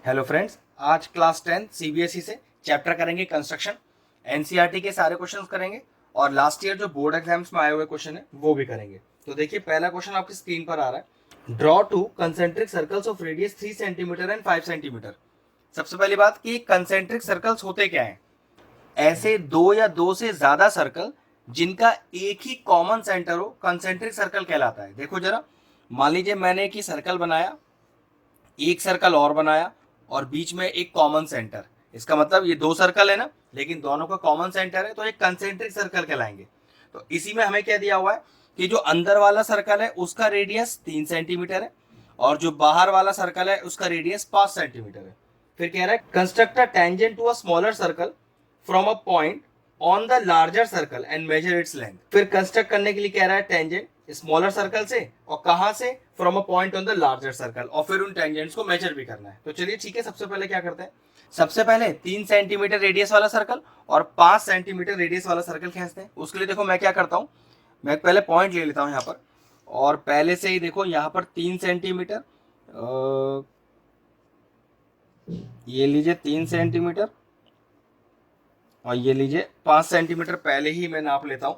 Hello friends, आज class 10 CBSE से chapter करेंगे कंस्ट्रक्शन। एनसीईआरटी के सारे क्वेश्चंस करेंगे और लास्ट ईयर जो बोर्ड एग्जाम्स में आए हुए क्वेश्चन है वो भी करेंगे। तो देखिए, पहला क्वेश्चन आपकी स्क्रीन पर आ रहा है। Draw two concentric circles of radius 3 centimetre and 5 centimetre. सबसे पहली बात कि कंसेंट्रिक सर्कल्स होते क्या हैं? ऐसे दो या दो से ज्यादा सर्कल जिनका एक ही कॉमन सेंटर हो, कंसेंट्रिक सर्कल कहलाता है। देखो जरा, मान लीजिए मैंने एक ही सर्कल बनाया, एक सर्कल और बनाया और बीच में एक कॉमन सेंटर। इसका मतलब ये दो सर्कल है ना, लेकिन दोनों का कॉमन सेंटर है, तो एक कंसेंट्रिक सर्कल कहलाएंगे। तो इसी में हमें क्या दिया हुआ है कि जो अंदर वाला सर्कल है उसका रेडियस 3 सेंटीमीटर है और जो बाहर वाला सर्कल है उसका रेडियस 5 सेंटीमीटर है। फिर कह रहा है construct a tangent to a smaller circle from a point on the larger circle and measure its length. फिर कंस्ट्रक्ट करने के लिए कह रहा है टेंजेंट स्मॉलर सर्कल से, और कहां से? From a point on the larger circle, और फिर उन टेंजेंट्स को मेजर भी करना है। तो चलिए ठीक है, सबसे पहले क्या करते हैं। सबसे पहले 3 सेंटीमीटर रेडियस वाला सर्कल और 5 सेंटीमीटर रेडियस वाला सर्कल खींचते हैं। उसके लिए देखो मैं क्या करता हूं, मैं पहले पॉइंट ले लेता हूं यहाँ पर, और पहले से ही देखो यहाँ पर 3 सेंटीमीटर, ये लीजिए 3 सेंटीमीटर और ये लीजिए 5 सेंटीमीटर पहले ही मैं नाप लेता हूं।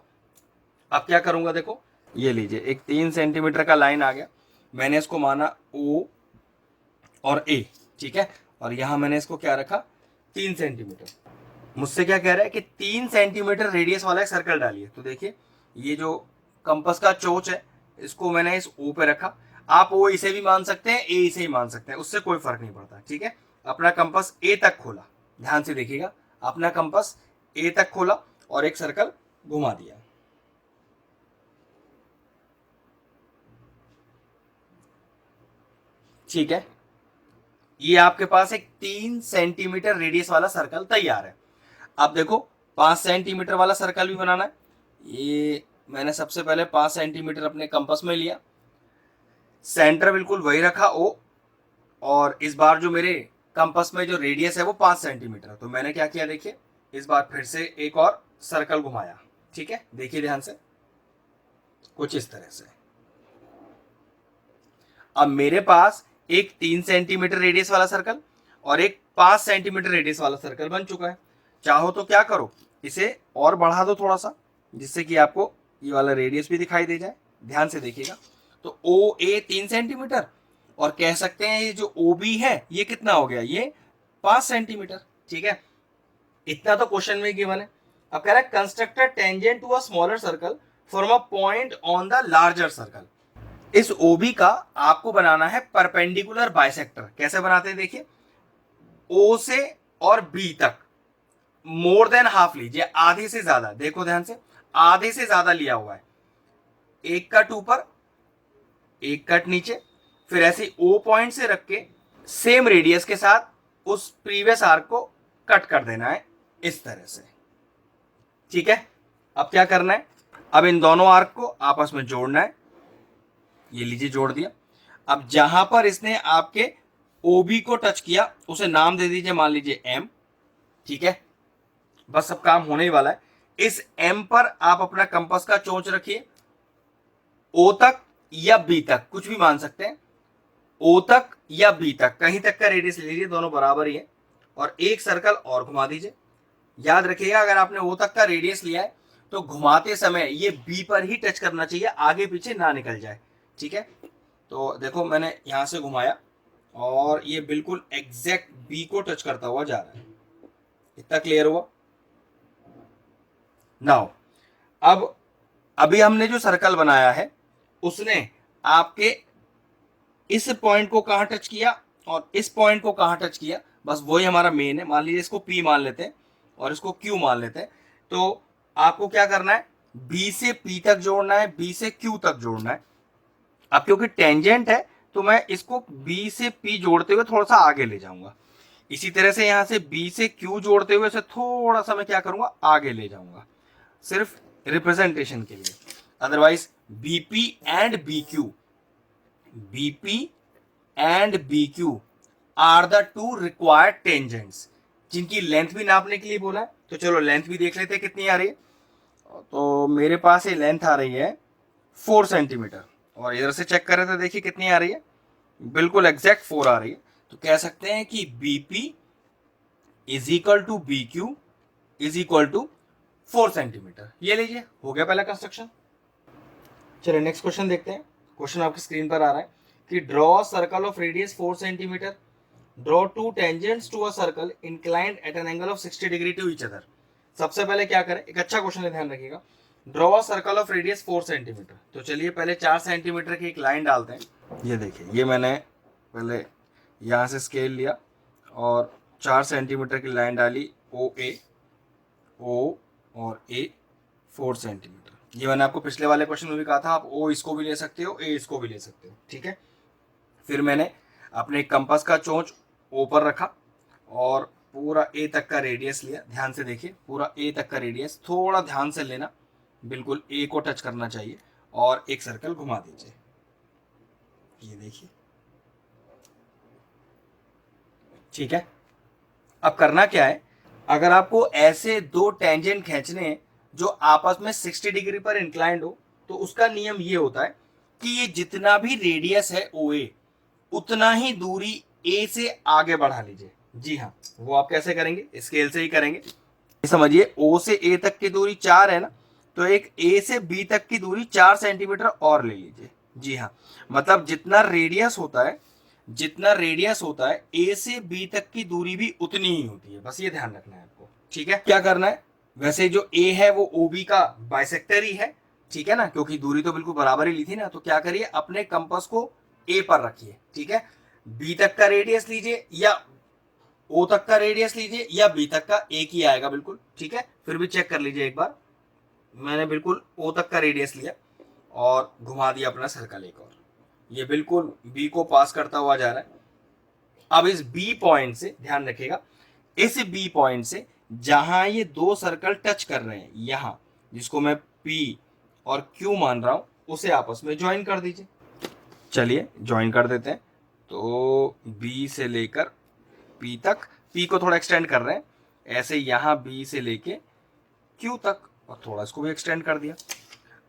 अब क्या करूंगा, देखो ये लीजिए एक 3 सेंटीमीटर का लाइन आ गया, मैंने इसको माना ओ और ए, ठीक है। और यहां मैंने इसको क्या रखा, 3 सेंटीमीटर। मुझसे क्या कह रहा है कि 3 सेंटीमीटर रेडियस वाला एक सर्कल डालिए। तो देखिए, ये जो कंपास का चोच है इसको मैंने इस ओ पे रखा। आप ओ इसे भी मान सकते हैं, ए इसे ही मान सकते हैं, उससे कोई फर्क नहीं पड़ता, ठीक है। अपना कंपास ए तक खोला, ध्यान से देखिएगा, अपना कंपास ए तक खोला और एक सर्कल घुमा दिया। ठीक है, ये आपके पास एक 3 सेंटीमीटर रेडियस वाला सर्कल तैयार है। अब देखो 5 सेंटीमीटर वाला सर्कल भी बनाना है। ये मैंने सबसे पहले 5 सेंटीमीटर अपने कंपास में लिया, सेंटर बिल्कुल वही रखा ओ, और इस बार जो मेरे कंपास में जो रेडियस है वो 5 सेंटीमीटर। तो मैंने क्या किया, देखिए इस बार फिर से एक और सर्कल घुमाया, ठीक है। देखिए ध्यान से, कुछ इस तरह से। अब मेरे पास एक 3 सेंटीमीटर रेडियस वाला सर्कल और एक 5 सेंटीमीटर रेडियस वाला सर्कल बन चुका है। चाहो तो क्या करो, इसे और बढ़ा दो थोड़ा सा, जिससे कि आपको ये वाला रेडियस भी दिखाई दे जाए। ध्यान से देखिएगा, तो ओ ए 3 सेंटीमीटर, और कह सकते हैं ये जो ओ बी है ये कितना हो गया, ये 5 सेंटीमीटर, ठीक है। इतना तो क्वेश्चन में गिवन है। अब कह रहा है construct a tangent to a smaller circle from a point on the larger circle. इस ओबी का आपको बनाना है परपेंडिकुलर बाइसेक्टर। कैसे बनाते हैं, देखिए ओ से और बी तक मोर देन हाफ लीजिए, आधे से ज्यादा, देखो ध्यान से, आधे से ज्यादा लिया हुआ है। एक कट ऊपर, एक कट नीचे, फिर ऐसे ओ पॉइंट से रख के सेम रेडियस के साथ उस प्रीवियस आर्क को कट कर देना है इस तरह से, ठीक है। अब क्या करना है, अब इन दोनों आर्क को आपस में जोड़ना है। ये लीजिए जोड़ दिया। अब जहां पर इसने आपके ओबी को टच किया उसे नाम दे दीजिए, मान लीजिए एम, ठीक है। बस सब काम होने ही वाला है। इस एम पर आप अपना कंपास का चोंच रखिए, ओ तक या बी तक, कुछ भी मान सकते हैं, ओ तक या बी तक, कहीं तक का रेडियस ले लीजिए, दोनों बराबर ही है। और एक सर्कल और घुमा दीजिए। याद रखिएगा, अगर आपने ओ तक का रेडियस लिया है तो घुमाते समय ये बी पर ही टच करना चाहिए, आगे पीछे ना निकल जाए, ठीक है। तो देखो मैंने यहां से घुमाया और ये बिल्कुल एग्जैक्ट बी को टच करता हुआ जा रहा है। इतना क्लियर हुआ? नाउ अब अभी हमने जो सर्कल बनाया है उसने आपके इस पॉइंट को कहां टच किया और इस पॉइंट को कहां टच किया, बस वही हमारा मेन है। मान लीजिए इसको पी मान लेते हैं और इसको क्यू मान लेते हैं। तो आपको क्या करना है, बी से पी तक जोड़ना है, बी से क्यू तक जोड़ना है। अब क्योंकि टेंजेंट है तो मैं इसको बी से पी जोड़ते हुए थोड़ा सा आगे ले जाऊंगा। इसी तरह से यहां से बी से क्यू जोड़ते हुए इसे थोड़ा सा मैं क्या करूंगा, आगे ले जाऊंगा, सिर्फ रिप्रेजेंटेशन के लिए। Otherwise BP and BQ, BP and BQ are the two required tangents, जिनकी लेंथ भी नापने के लिए बोला है। तो चलो लेंथ भी देख लेते हैं कितनी आ रही है। तो मेरे पास ये लेंथ आ रही है 4 सेंटीमीटर, और इधर से चेक करें तो देखिए कितनी आ रही है, बिल्कुल एग्जैक्ट 4 आ रही है। तो कह सकते हैं कि BP is equal to B Q is equal to 4 centimetre. ये लीजिए, हो गया पहला कंस्ट्रक्शन। चलिए नेक्स्ट क्वेश्चन देखते हैं। क्वेश्चन आपकी स्क्रीन पर आ रहा है कि draw circle of radius 4 centimetre, draw two tangents to a circle inclined at an angle of 60 degree to each other. सबसे पहले क्या करें, एक अच्छा क्वेश्चन है, ध्यान रखिएगा। Draw a circle of radius 4 centimetre, तो चलिए पहले 4 सेंटीमीटर की एक लाइन डालते हैं। ये देखिए, ये मैंने पहले यहाँ से स्केल लिया और 4 सेंटीमीटर की लाइन डाली, ओ और ए 4 सेंटीमीटर। ये मैंने आपको पिछले वाले क्वेश्चन में भी कहा था, आप ओ इसको भी ले सकते हो, ए इसको भी ले सकते हो, ठीक है। फिर मैंने अपने कंपास का चोंच ओ पर रखा और पूरा ए तक का रेडियस लिया। ध्यान से देखिए, पूरा ए तक का रेडियस, थोड़ा ध्यान से लेना, बिल्कुल ए को टच करना चाहिए और एक सर्कल घुमा दीजिए। ये देखिए, ठीक है। अब करना क्या है, अगर आपको ऐसे दो टेंजेंट खींचने हैं जो आपस में 60 डिग्री पर इंक्लाइंड हो, तो उसका नियम ये होता है कि ये जितना भी रेडियस है ओ ए, उतना ही दूरी ए से आगे बढ़ा लीजिए। जी हाँ, वो आप कैसे करेंगे, स्केल से ही करेंगे। समझिए, ओ से ए तक की दूरी 4 है ना, तो एक ए से बी तक की दूरी 4 सेंटीमीटर और ले लीजिए। जी हाँ, मतलब जितना रेडियस होता है ए से बी तक की दूरी भी उतनी ही होती है, बस ये ध्यान रखना है आपको, ठीक है। क्या करना है, वैसे जो ए है वो ओ बी का बाइसेक्टर ही है, ठीक है ना, क्योंकि दूरी तो बिल्कुल बराबर ही ली थी ना। तो क्या करिए, अपने कंपास को ए पर रखिए, ठीक है। बी तक का रेडियस लीजिए या ओ तक का रेडियस लीजिए या बी तक का, एक ही आएगा बिल्कुल, ठीक है। फिर भी चेक कर लीजिए एक बार, मैंने बिल्कुल ओ तक का रेडियस लिया और घुमा दिया अपना सर्कल एक और, ये बिल्कुल बी को पास करता हुआ जा रहा है। अब इस बी पॉइंट से ध्यान रखिएगा, इस बी पॉइंट से जहां ये दो सर्कल टच कर रहे हैं, यहां जिसको मैं पी और क्यू मान रहा हूं, उसे आपस में ज्वाइन कर दीजिए। चलिए ज्वाइन कर देते हैं। तो बी से लेकर पी तक, पी को थोड़ा एक्सटेंड कर रहे हैं, ऐसे यहां बी से लेके क्यू तक, और थोड़ा इसको भी एक्सटेंड कर दिया।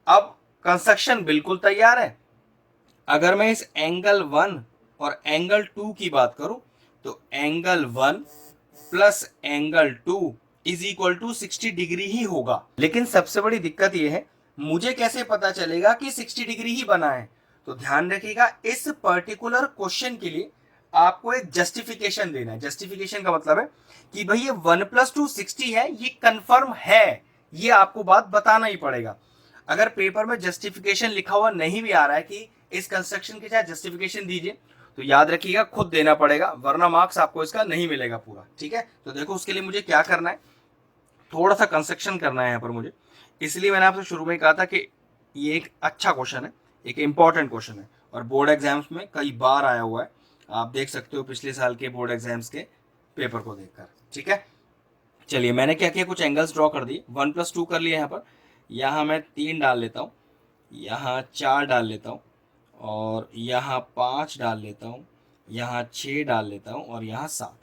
अब कंस्ट्रक्शन बिल्कुल तैयार है। अगर मैं इस एंगल 1 और एंगल 2 की बात करूं, तो angle 1 plus angle 2 is equal to 60 degree ही होगा। लेकिन सबसे बड़ी दिक्कत यह है, मुझे कैसे पता चलेगा कि 60 डिग्री ही बना है। तो ध्यान रखिएगा, इस पर्टिकुलर क्वेश्चन के लिए आपको एक जस्टिफिकेशन देना है। जस्टिफिकेशन का मतलब है कि भाई ये 1 + 2 60 है, ये कंफर्म है, ये आपको बात बताना ही पड़ेगा। अगर पेपर में जस्टिफिकेशन लिखा हुआ नहीं भी आ रहा है कि इस कंस्ट्रक्शन के साथ जस्टिफिकेशन दीजिए, तो याद रखिएगा खुद देना पड़ेगा, वरना मार्क्स आपको इसका नहीं मिलेगा पूरा, ठीक है। तो देखो, उसके लिए मुझे क्या करना है, थोड़ा सा कंस्ट्रक्शन करना है यहाँ पर मुझे। इसलिए मैंने आपसे शुरू में कहा था कि ये एक अच्छा क्वेश्चन है, एक इंपॉर्टेंट क्वेश्चन है और बोर्ड एग्जाम्स में कई बार आया हुआ है। आप देख सकते हो पिछले साल के बोर्ड एग्जाम्स के पेपर को देखकर, ठीक है। चलिए, मैंने क्या किया, कुछ एंगल्स ड्रॉ कर दिए। 1 + 2 कर लिया यहाँ पर, यहाँ मैं 3 डाल लेता हूँ, यहाँ 4 डाल लेता हूँ, और यहाँ 5 डाल लेता हूँ, यहाँ 6 डाल लेता हूँ, और यहाँ 7।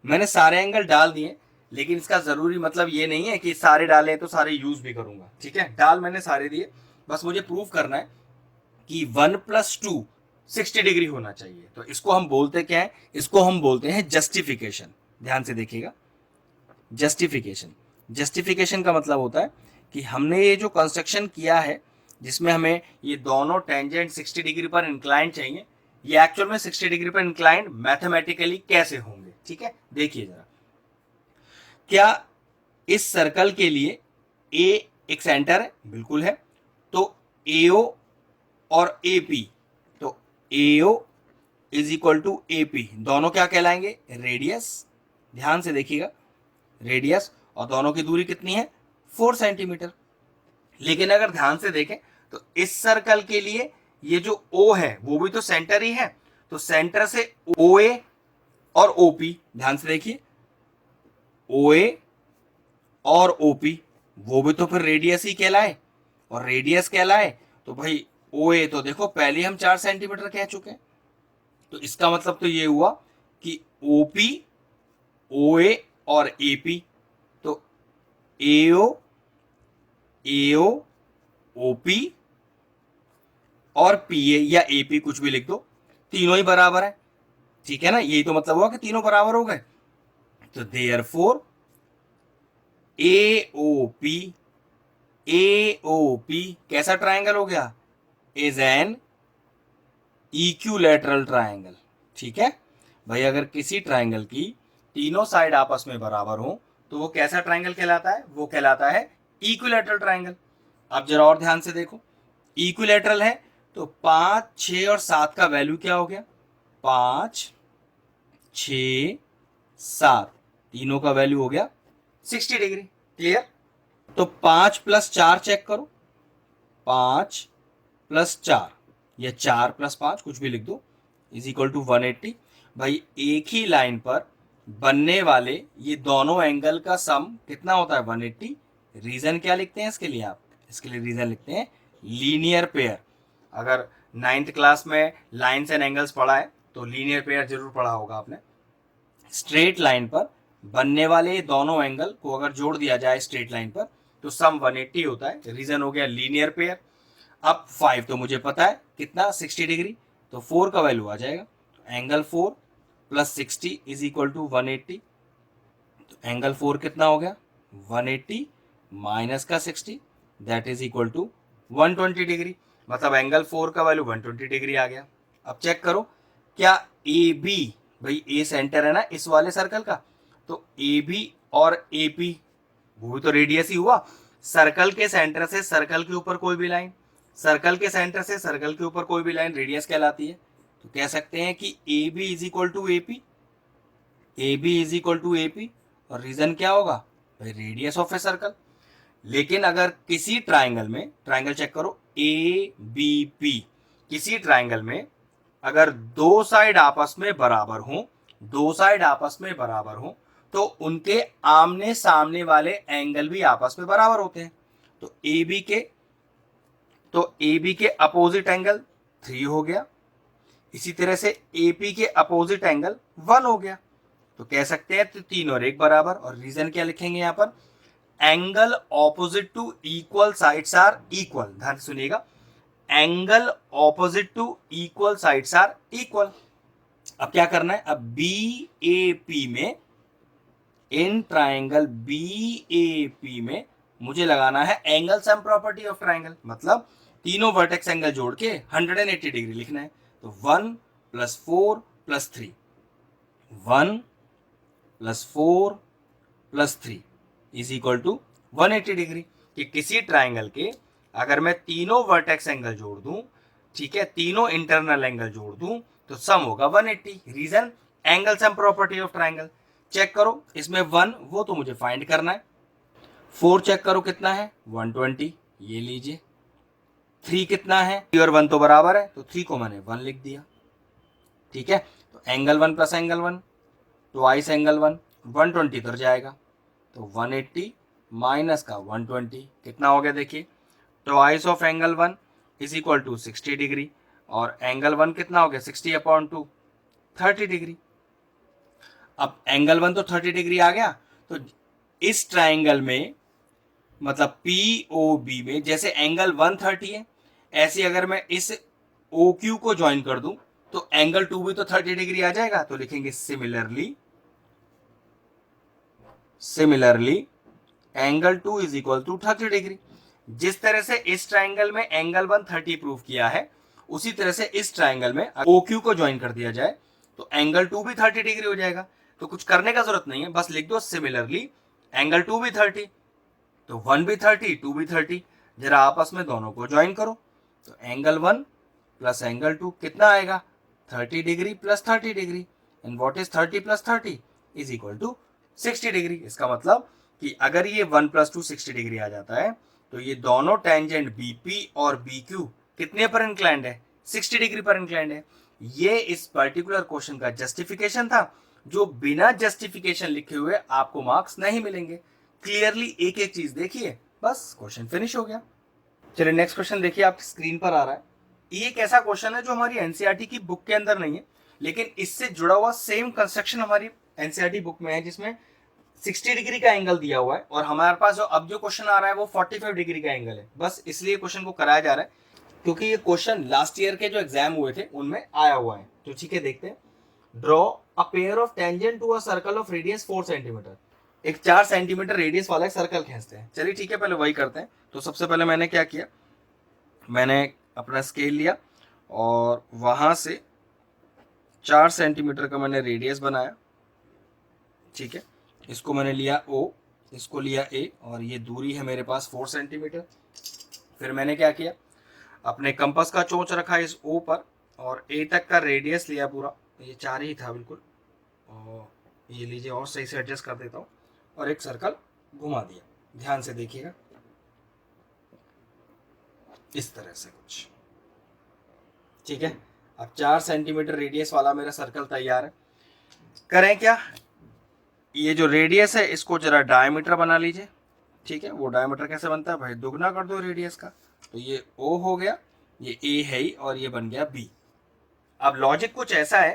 मैंने सारे एंगल डाल दिए, लेकिन इसका जरूरी मतलब ये नहीं है कि सारे डाले तो सारे यूज भी करूंगा, ठीक है। डाल मैंने सारे दिए, बस मुझे प्रूव करना है कि 1 + 2 60 डिग्री होना चाहिए। तो इसको हम बोलते क्या है, इसको हम बोलते हैं जस्टिफिकेशन। ध्यान से देखिएगा, जस्टिफिकेशन। जस्टिफिकेशन का मतलब होता है कि हमने ये जो कंस्ट्रक्शन किया है, जिसमें हमें ये दोनों टेंजेंट 60 डिग्री पर इंक्लाइंड चाहिए, ये एक्चुअल में 60 डिग्री पर इंक्लाइंड मैथमेटिकली कैसे होंगे, ठीक है। देखिए जरा, क्या इस सर्कल के लिए ए एक सेंटर है, बिल्कुल है। तो एओ और एपी, तो AO is equal to AP, दोनों क्या कहलाएंगे, रेडियस। ध्यान से देखिएगा, रेडियस, और दोनों की दूरी कितनी है, 4 सेंटीमीटर। लेकिन अगर ध्यान से देखें तो इस सर्कल के लिए ये जो O है वो भी तो सेंटर ही है, तो सेंटर से OA और OP, ध्यान से देखिए, OA और OP वो भी तो फिर रेडियस ही कहलाए, और रेडियस कहलाए तो भाई OA तो देखो पहले हम 4 सेंटीमीटर कह चुके हैं। तो इसका मतलब तो ये हुआ कि OP, OA और AP, तो AO, AO, OP और PA या AP, कुछ भी लिख दो, तीनों ही बराबर है। ठीक है ना, यही तो मतलब हुआ कि तीनों बराबर हो गए। तो देयरफॉर एओपी, एओपी कैसा ट्राइंगल हो गया, इज एन इक्विलैटरल ट्राइंगल। ठीक है भाई, अगर किसी ट्राइंगल की तीनों साइड आपस में बराबर हो तो वो कैसा ट्राइंगल कहलाता है, वो कहलाता है इक्विलैटरल ट्राइंगल। अब जरा और ध्यान से देखो, इक्विलैटरल है तो 5, 6 और 7 का वैल्यू क्या हो गया, 5, 6, 7, तीनों का वैल्यू हो गया 60 डिग्री। क्लियर। तो 5 + 4 चेक करो, 5 + 4 या 4 + 5 कुछ भी लिख दो, इज इक्वल टू 180। भाई एक ही लाइन पर बनने वाले ये दोनों एंगल का सम कितना होता है, 180। रीजन क्या लिखते हैं इसके लिए, आप इसके लिए रीजन लिखते हैं लीनियर पेयर। अगर 9th क्लास में लाइन्स एंड एंगल्स पढ़ा है तो लीनियर पेयर जरूर पढ़ा होगा आपने। स्ट्रेट लाइन पर बनने वाले दोनों एंगल को अगर जोड़ दिया जाए स्ट्रेट लाइन पर तो सम 180 होता है, रीजन हो गया लीनियर पेयर। अब 5 तो मुझे पता है कितना, 60 डिग्री, तो 4 का वैल्यू आ जाएगा, तो एंगल 4 + 60 इज इक्वल टू 180। तो एंगल 4 कितना हो गया, 180 माइनस का 60 that is equal to 120 degree. मतलब एंगल 4 का वैल्यू 120 डिग्री आ गया। अब चेक करो क्या ए बी, भाई ए सेंटर है ना इस वाले सर्कल का, तो ए बी और ए पी वो भी तो रेडियस ही हुआ। सर्कल के सेंटर से सर्कल के ऊपर कोई भी लाइन, सर्कल के सेंटर से सर्कल के ऊपर कोई भी लाइन रेडियस कहलाती है। तो कह सकते हैं कि A B is equal to A P, A B is equal to A P, और रीजन क्या होगा भाई, रेडियस ऑफ ए सर्कल। लेकिन अगर किसी ट्राइंगल में, ट्राइंगल चेक करो ए बी पी, किसी ट्राइंगल में अगर दो साइड आपस में बराबर हो, दो साइड आपस में बराबर हो तो उनके आमने सामने वाले एंगल भी आपस में बराबर होते हैं। तो ए बी के अपोजिट एंगल 3 हो गया, इसी तरह से ए पी के अपोजिट एंगल 1 हो गया। तो कह सकते हैं तो 3 और 1 बराबर। और रीजन क्या लिखेंगे यहां पर, angle opposite to equal sides are equal. ध्यान सुनिएगा, angle opposite to equal sides are equal. अब क्या करना है, अब बी ए पी में, in triangle B A P में मुझे लगाना है angle sum property of triangle. मतलब तीनों वर्टेक्स एंगल जोड़ के 180 डिग्री लिखना है। तो 1 + 4 + 3, 1 + 4 + 3 इज इक्वल टू 180 डिग्री। कि किसी ट्राइंगल के अगर मैं तीनों वर्टेक्स एंगल जोड़ दूं, ठीक है, तीनों इंटरनल एंगल जोड़ दूं तो सम होगा 180। Reason angle sum property of triangle. Check करो इसमें 1 वो तो मुझे फाइंड करना है, 4 चेक करो कितना है 120, ये लीजिए। 3 कितना है, 3 और 1 तो बराबर है तो 3 को मैंने 1 लिख दिया। ठीक है, तो एंगल 1 + एंगल 1 ट्वाइस एंगल 1, 120 इधर जाएगा तो 180 माइनस का 120 कितना हो गया, देखिए twice of angle 1 is equal to 60 degree, और एंगल 1 कितना हो गया 60/2 30 डिग्री। अब एंगल 1 तो 30 डिग्री आ गया। तो इस ट्राइंगल में मतलब पी ओ बी में जैसे एंगल 130 है, ऐसे अगर मैं इस ओ क्यू को ज्वाइन कर दूं तो एंगल 2 भी तो 30 डिग्री आ जाएगा। तो लिखेंगे similarly angle 2 is equal to 30 degree. जिस तरह से इस ट्राइंगल में एंगल 130 प्रूव किया है, उसी तरह से इस ट्राइंगल में ओ क्यू को ज्वाइन कर दिया जाए तो एंगल 2 भी 30 डिग्री हो जाएगा। तो कुछ करने का जरूरत नहीं है, बस लिख दो सिमिलरली एंगल 2 भी 30, तो 1 भी 30 2 भी 30, जरा आपस में दोनों को ज्वाइन करो तो एंगल 1 + एंगल 2 कितना आएगा 30 degree + 30 degree. And what is 30 + 30 is equal to 60 degree. इसका मतलब कि अगर ये 1 + 2 60 डिग्री आ जाता है तो ये दोनों टेंजेंट बीपी और बीक्यू कितने पर इंक्लाइंड है, 60 डिग्री पर इंक्लाइंड है। ये इस पर्टिकुलर क्वेश्चन का जस्टिफिकेशन था, जो बिना जस्टिफिकेशन लिखे हुए आपको मार्क्स नहीं मिलेंगे। क्लियरली एक एक चीज देखिए, बस क्वेश्चन फिनिश हो गया। चलिए नेक्स्ट क्वेश्चन देखिए, आपकी स्क्रीन पर आ रहा है। ये एक ऐसा क्वेश्चन है जो हमारी एनसीईआरटी की बुक के अंदर नहीं है, लेकिन इससे जुड़ा हुआ सेम कंस्ट्रक्शन हमारी एनसीईआरटी बुक में है, जिसमें 60 डिग्री का एंगल दिया हुआ है और हमारे पास जो अब जो क्वेश्चन आ रहा है वो 45 डिग्री का एंगल है। बस इसलिए क्वेश्चन को कराया जा रहा है क्योंकि ये क्वेश्चन लास्ट ईयर के जो एग्जाम हुए थे उनमें आया हुआ है। तो ठीक है, देखते हैं। Draw a pair of tangent to a circle of radius 4 centimetre. एक 4 सेंटीमीटर रेडियस वाला एक सर्कल खींचते हैं। चलिए ठीक है, पहले वही करते हैं। तो सबसे पहले मैंने क्या किया, मैंने अपना स्केल लिया और वहां से 4 सेंटीमीटर का मैंने रेडियस बनाया। ठीक है, इसको मैंने लिया O, इसको लिया A, और ये दूरी है मेरे पास 4 सेंटीमीटर। फिर मैंने क्या किया, अपने कंपास का चोंच रखा इस O पर और A तक का रेडियस लिया पूरा, ये 4 ही था बिल्कुल, और ये लीजिए और सही से एडजस्ट कर देता हूँ, और एक सर्कल घुमा दिया। ध्यान से देखिएगा, इस तरह से कुछ। ठीक है, अब 4 सेंटीमीटर रेडियस वाला मेरा सर्कल तैयार है। करें क्या, ये जो रेडियस है इसको जरा डायमीटर बना लीजिए। ठीक है, वो डायमीटर कैसे बनता है भाई, दुगना कर दो रेडियस का। तो ये O हो गया, ये A है ही, और ये बन गया B। अब लॉजिक कुछ ऐसा है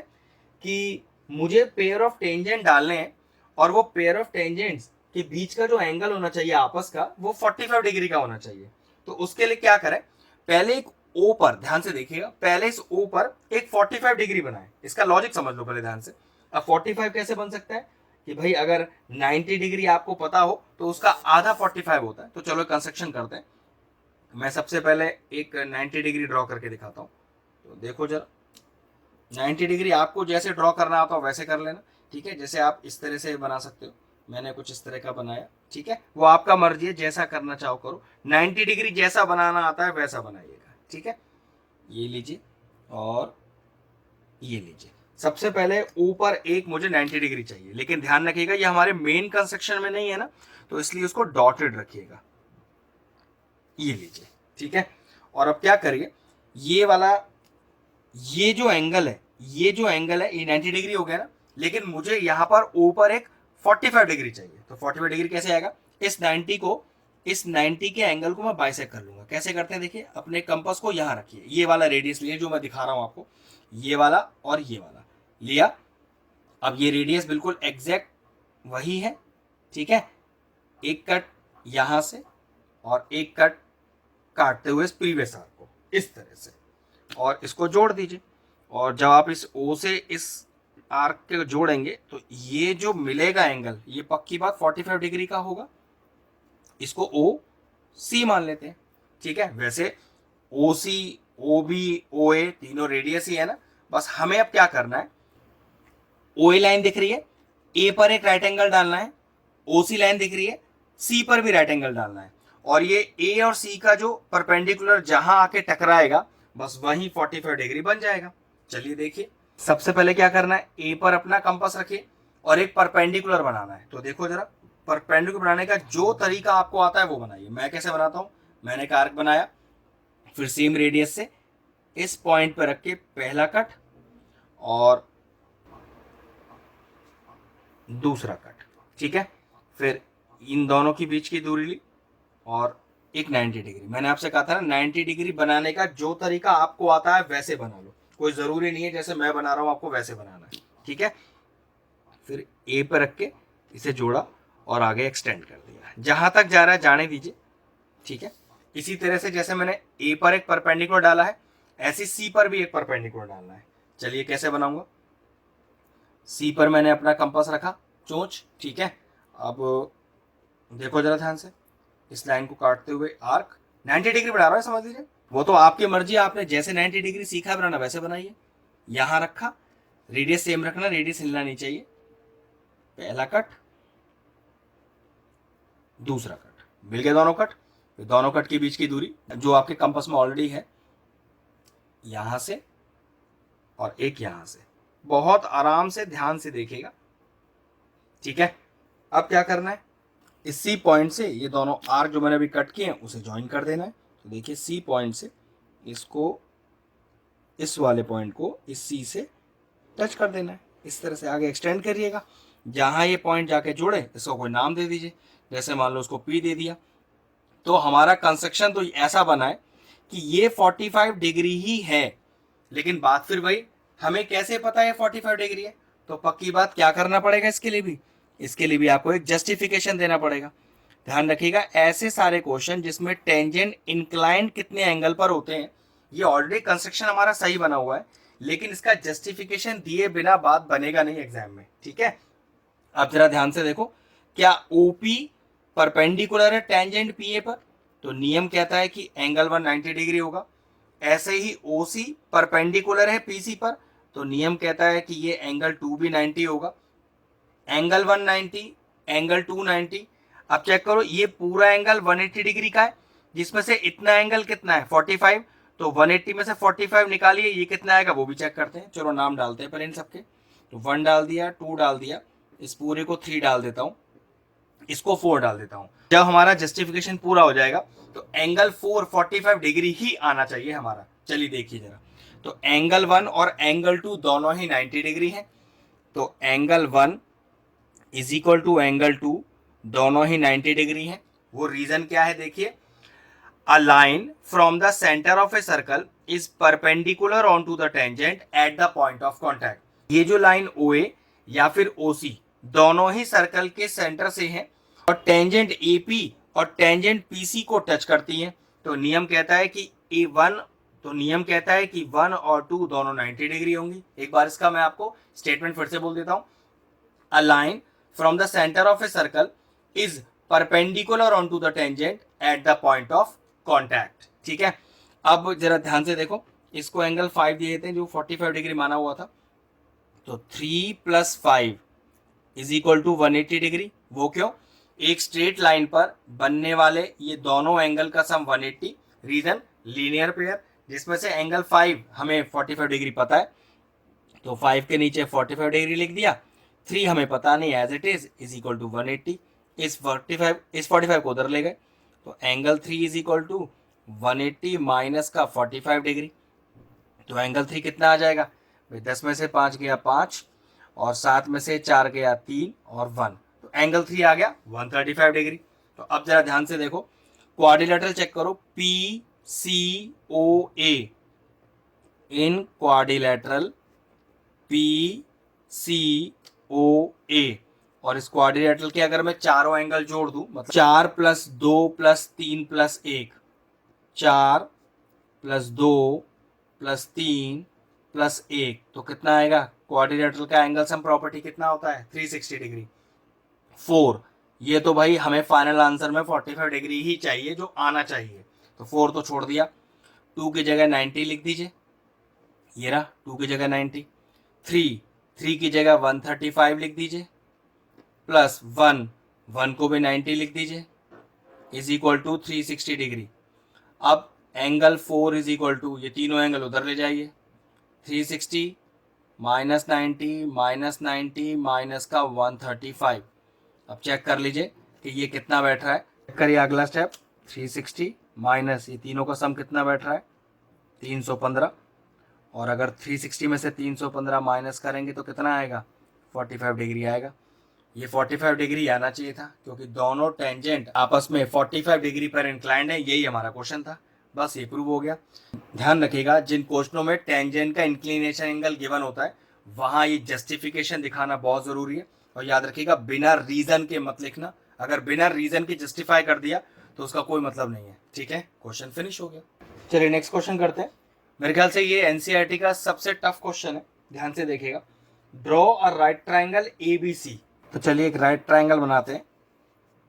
कि मुझे पेयर ऑफ टेंजेंट डालने हैं, और वो पेयर ऑफ टेंजेंट्स के बीच का जो एंगल होना चाहिए आपस का, वो 45 डिग्री का होना चाहिए। तो उसके लिए क्या करें, पहले एक O पर, ध्यान से देखिएगा, पहले इस O पर एक 45 डिग्री बनाए। इसका लॉजिक समझ लो पहले ध्यान से। अब 45 कैसे बन सकता है कि भाई अगर 90 डिग्री आपको पता हो तो उसका आधा 45 होता है। तो चलो कंस्ट्रक्शन करते हैं। मैं सबसे पहले एक 90 डिग्री ड्रॉ करके दिखाता हूँ। तो देखो जरा, 90 डिग्री आपको जैसे ड्रॉ करना आता हो वैसे कर लेना। ठीक है, जैसे आप इस तरह से बना सकते हो, मैंने कुछ इस तरह का बनाया। ठीक है, वो आपका मर्जी है, जैसा करना चाहो करो। 90 डिग्री जैसा बनाना आता है वैसा बनाइएगा। ठीक है, ये लीजिए और ये लीजिए। सबसे पहले ऊपर एक मुझे 90 डिग्री चाहिए, लेकिन ध्यान रखिएगा ये हमारे मेन कंस्ट्रक्शन में नहीं है ना, तो इसलिए उसको डॉटेड रखिएगा। ये लीजिए। ठीक है, और अब क्या करिए, ये वाला, ये जो एंगल है, ये जो एंगल है ये 90 डिग्री हो गया ना, लेकिन मुझे यहां पर ऊपर एक 45 डिग्री चाहिए। तो 45 डिग्री कैसे आएगा, इस 90 के एंगल को मैं बाइसेक्ट कर लूंगा। कैसे करते हैं देखिए, अपने कंपास को यहां रखिए, ये वाला रेडियस लिए जो मैं दिखा रहा हूं आपको, ये वाला और ये वाला लिया। अब ये रेडियस बिल्कुल एग्जैक्ट वही है। ठीक है, एक कट यहां से और एक कट काटते हुए इस प्रीवियस आर्क को इस तरह से, और इसको जोड़ दीजिए। और जब आप इस O से इस आर्क के जोड़ेंगे तो ये जो मिलेगा एंगल, ये पक्की बात 45 डिग्री का होगा। इसको OC मान लेते हैं। ठीक है, वैसे OC, OB, OA तीनों रेडियस ही है ना। बस हमें अब क्या करना है, OA लाइन दिख रही है, A पर एक राइट एंगल डालना है। OC लाइन दिख रही है, C पर भी राइट एंगल डालना है। और ये A और C का जो परपेंडिकुलर जहां आके टकराएगा, बस वहीं 45 डिग्री बन जाएगा। चलिए देखिए, सबसे पहले क्या करना है, A पर अपना कंपास रखिए और एक परपेंडिकुलर बनाना है। तो देखो जरा, परपेंडिकुलर बनाने का जो तरीका आपको आता है वो बनाइए। मैं कैसे बनाता हूं, मैंने एक आर्क बनाया, फिर सेम रेडियस से इस पॉइंट पर रख के पहला कट और दूसरा कट। ठीक है, फिर इन दोनों के बीच की दूरी ली और एक 90 डिग्री। मैंने आपसे कहा था ना, 90 डिग्री बनाने का जो तरीका आपको आता है वैसे बना लो, कोई जरूरी नहीं है जैसे मैं बना रहा हूं आपको वैसे बनाना है। ठीक है, फिर A पर रख के इसे जोड़ा और आगे एक्सटेंड कर दिया, जहां तक जा रहा है जाने दीजिए। ठीक है, इसी तरह से जैसे मैंने A पर एक परपेंडिकुलर डाला है, ऐसे C पर भी एक परपेंडिकुलर डालना है। चलिए कैसे बनाऊंगा, C पर मैंने अपना कंपास रखा, चोंच। ठीक है, अब देखो जरा ध्यान से, इस लाइन को काटते हुए आर्क 90 डिग्री बना रहा है, समझ लीजिए। वो तो आपकी मर्जी है, आपने जैसे 90 डिग्री सीखा बनाना वैसे बनाइए। यहां रखा, रेडियस सेम रखना, रेडियस हिलना नहीं चाहिए। पहला कट, दूसरा कट, मिल गए दोनों कट। दोनों कट के बीच की दूरी जो आपके कंपास में ऑलरेडी है, यहां से और एक यहां से। बहुत आराम से ध्यान से देखिएगा। ठीक है, अब क्या करना है, इस C पॉइंट से ये दोनों आर्क जो मैंने अभी कट किए हैं उसे ज्वाइन कर देना है। तो देखिए C पॉइंट से इसको, इस वाले पॉइंट को इस C से टच कर देना है। इस तरह से आगे एक्सटेंड करिएगा, जहां ये पॉइंट जाके जुड़े इसको कोई नाम दे दीजिए, जैसे मान लो उसको P दे दिया। तो हमारा कंस्ट्रक्शन तो ऐसा बना है कि ये 45 डिग्री ही है, लेकिन बात फिर वही, हमें कैसे पता है 45 डिग्री है। तो पक्की बात क्या करना पड़ेगा, इसके लिए भी आपको एक जस्टिफिकेशन देना पड़ेगा। ध्यान रखिएगा, ऐसे सारे क्वेश्चन जिसमें टेंजेंट इंक्लाइंड कितने एंगल पर होते हैं, ये ऑलरेडी कंस्ट्रक्शन हमारा सही बना हुआ है, लेकिन इसका जस्टिफिकेशन दिए बिना बात बनेगा नहीं एग्जाम में, ठीक है। अब जरा ध्यान से देखो, क्या ओपी परपेंडिकुलर है टेंजेंट पीए पर, तो नियम कहता है कि एंगल 190 डिग्री होगा। ऐसे ही ओसी परपेंडिकुलर है पीसी पर, तो नियम कहता है कि ये एंगल 2 भी 90 होगा। Angle 190, angle 290। अब चेक करो, ये पूरा एंगल 180 डिग्री का है, जिसमें से इतना एंगल कितना है 45, तो 180 में से 45 निकालिए, ये कितना आएगा वो भी चेक करते हैं। चलो नाम डालते हैं पर इन सबके, तो 1 डाल दिया, 2 डाल दिया, इस पूरे को 3 डाल देता हूँ, इसको 4 डाल देता हूँ। जब हमारा जस्टिफिकेशन पूरा हो जाएगा तो एंगल 45 डिग्री ही आना चाहिए हमारा। चलिए देखिए जरा, तो एंगल 1 और एंगल 2 दोनों ही 90 डिग्री है, तो angle 1 is equal to angle 2 दोनों ही 90 डिग्री है। वो रीजन क्या है देखिए, a line from the centre of a circle is perpendicular on to the tangent at the point of contact. ये जो लाइन OA या फिर OC दोनों ही सर्कल के सेंटर से हैं और टेंजेंट AP और टेंजेंट PC को टच करती हैं, तो नियम कहता है कि A1, तो नियम कहता है कि 1 और 2 दोनों 90 डिग्री होंगी। एक बार इसका मैं आपको स्टेटमेंट फिर से बोल देता हूं, a line from the centre of a circle is perpendicular on to the tangent at the point of contact, ठीक है। अब जरा ध्यान से देखो, इसको एंगल 5 दिए देते हैं जो 45 डिग्री माना हुआ था, तो 3 + 5 इज इक्वल टू 180 डिग्री। वो क्यों, एक स्ट्रेट लाइन पर बनने वाले ये दोनों एंगल का सम 180, रीजन लीनियर पेयर, जिसमें से एंगल 5 हमें 45 डिग्री पता है, तो 5 के नीचे 45 डिग्री लिख दिया, 3 हमें पता नहीं, as it is equal to 180। इस 45 को उधर ले गए, तो angle 3 is equal to 180 minus का 45 डिग्री, तो एंगल 3 कितना आ जाएगा भाई, 10 में से 5 गया 5 और 7 में से 4 गया 3 और 1, तो एंगल 3 आ गया 135 डिग्री। तो अब जरा ध्यान से देखो, क्वाड्रिलेटरल चेक करो, PCOA इन क्वाड्रिलेटरल PCOA, और इस क्वाड्रिलेटरल के अगर मैं चारों एंगल जोड़ दूं, मतलब 4 + 2 + 3 + 1, 4 + 2 + 3 + 1, तो कितना आएगा, क्वाड्रिलेटरल का एंगल सम प्रॉपर्टी कितना होता है 360 डिग्री। 4, ये तो भाई हमें फाइनल आंसर में 45 डिग्री ही चाहिए जो आना चाहिए, तो 4 तो छोड़ दिया, 2 की जगह 90 लिख दीजिए, ये रहा 2 की जगह 90, 3 की जगह 135 लिख दीजिए, प्लस 1 को भी 90 लिख दीजिए, इज इक्वल टू 360 डिग्री। अब एंगल 4 इज इक्वल टू, ये तीनों एंगल उधर ले जाइए, 360 माइनस 90 माइनस 90 माइनस का 135। अब चेक कर लीजिए कि ये कितना बैठ रहा है, चेक करिए अगला स्टेप, 360 माइनस ये तीनों का सम कितना बैठ रहा है 315, और अगर 360 में से 315 माइनस करेंगे तो कितना आएगा 45 डिग्री आएगा। ये 45 डिग्री आना चाहिए था क्योंकि दोनों टेंजेंट आपस में 45 डिग्री पर इंक्लाइंड है, यही हमारा क्वेश्चन था, बस ये प्रूव हो गया। ध्यान रखिएगा, जिन क्वेश्चनों में टेंजेंट का इंक्लिनेशन एंगल गिवन होता है वहां ये जस्टिफिकेशन दिखाना बहुत जरूरी है, और याद रखिएगा बिना रीजन के मत लिखना, अगर बिना रीजन के जस्टिफाई कर दिया तो उसका कोई मतलब नहीं है, ठीक है। क्वेश्चन फिनिश हो गया। चलिए नेक्स्ट क्वेश्चन करते हैं। मेरे ख्याल से ये एनसीईआरटी का सबसे टफ क्वेश्चन है, ध्यान से देखिएगा। Draw a right triangle ABC, तो चलिए एक राइट ट्राइंगल बनाते हैं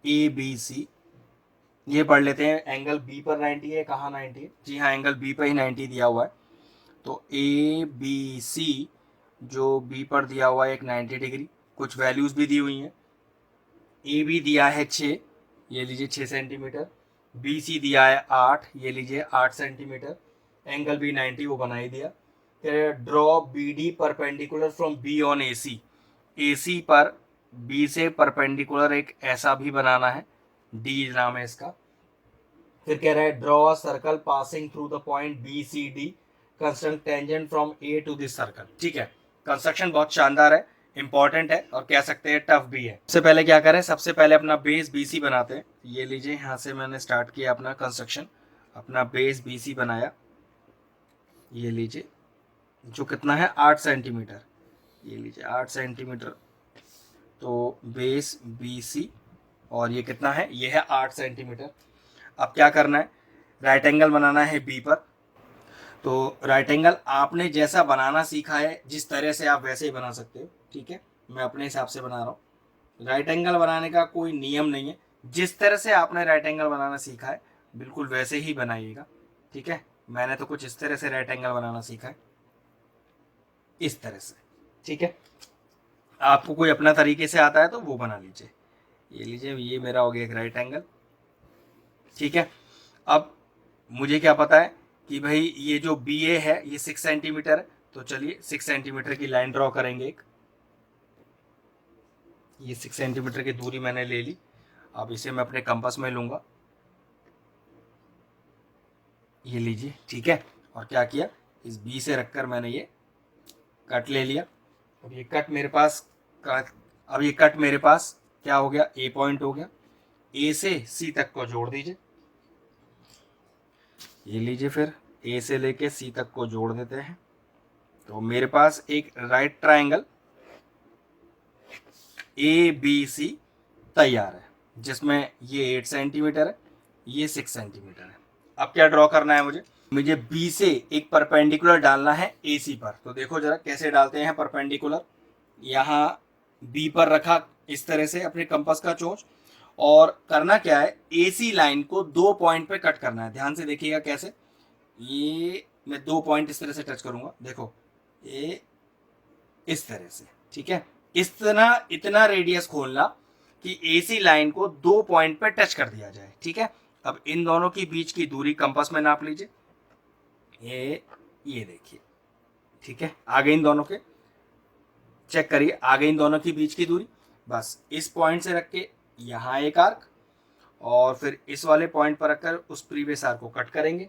ABC। ये पढ़ लेते हैं, एंगल B पर 90 है, कहाँ 90 है, जी हाँ एंगल B पर ही 90 दिया हुआ है, तो ABC जो B पर दिया हुआ है एक 90 डिग्री, कुछ वैल्यूज भी दी हुई हैं। AB दिया है 6, ये लीजिए 6 सेंटीमीटर, BC दिया है 8, ये लीजिए 8 सेंटीमीटर, एंगल भी 90 वो बना ही दिया। फिर draw BD perpendicular from B on AC पर B से परपेंडिकुलर एक ऐसा भी बनाना है, D नाम है इसका। फिर कह रहा है draw a circle passing through the point BCD, construct tangent from A to this circle, ठीक है। कंस्ट्रक्शन बहुत शानदार है, इंपॉर्टेंट है और कह सकते हैं टफ भी है। सबसे पहले क्या करें, सबसे पहले अपना बेस BC बनाते हैं। ये लीजिए यहाँ से मैंने स्टार्ट किया अपना कंस्ट्रक्शन, अपना बेस BC बनाया, ये लीजिए जो कितना है 8 सेंटीमीटर, ये लीजिए 8 सेंटीमीटर, तो बेस BC और ये कितना है, ये है 8 सेंटीमीटर। अब क्या करना है, राइट एंगल बनाना है B पर, तो राइट एंगल आपने जैसा बनाना सीखा है, जिस तरह से आप वैसे ही बना सकते हो, ठीक है। मैं अपने हिसाब से बना रहा हूँ। राइट एंगल बनाने का कोई नियम नहीं है, जिस तरह से आपने राइट एंगल बनाना सीखा है बिल्कुल वैसे ही बनाइएगा, ठीक है। मैंने तो कुछ इस तरह से राइट एंगल बनाना सीखा है, इस तरह से, ठीक है। आपको कोई अपना तरीके से आता है तो वो बना लीजिए। ये लीजिए, ये मेरा हो गया एक राइट एंगल, ठीक है। अब मुझे क्या पता है कि भाई ये जो बी ए है ये 6 सेंटीमीटर है, तो चलिए 6 सेंटीमीटर की लाइन ड्रॉ करेंगे एक। ये 6 सेंटीमीटर की दूरी मैंने ले ली। अब इसे मैं अपने कंपास में लूंगा, ये लीजिए, ठीक है। और क्या किया, इस बी से रखकर मैंने ये कट ले लिया। और ये कट मेरे पास अब ये कट मेरे पास क्या हो गया, ए पॉइंट हो गया। ए से सी तक को जोड़ दीजिए, ये लीजिए, फिर ए से लेके सी तक को जोड़ देते हैं। तो मेरे पास एक right triangle A B C तैयार है, जिसमें ये 8 सेंटीमीटर है, ये 6 सेंटीमीटर है। अब क्या ड्रॉ करना है मुझे बी से एक परपेंडिकुलर डालना है ए सी पर। तो देखो जरा कैसे डालते हैं परपेंडिकुलर। यहाँ बी पर रखा इस तरह से अपने कंपास का चोंच, और करना क्या है, ए सी लाइन को 2 पॉइंट पे कट करना है। ध्यान से देखिएगा कैसे, ये मैं 2 पॉइंट इस तरह से टच करूंगा, देखो ये इस तरह से, ठीक है। इतना रेडियस खोलना कि एसी लाइन को 2 पॉइंट पे टच कर दिया जाए, ठीक है। अब इन दोनों के बीच की दूरी कंपास में नाप लीजिए, ये देखिए, ठीक है। आगे इन दोनों के चेक करिए, आगे इन दोनों के बीच की दूरी, बस इस पॉइंट से रख के यहाँ एक आर्क, और फिर इस वाले पॉइंट पर रखकर उस प्रीवियस आर्क को कट करेंगे,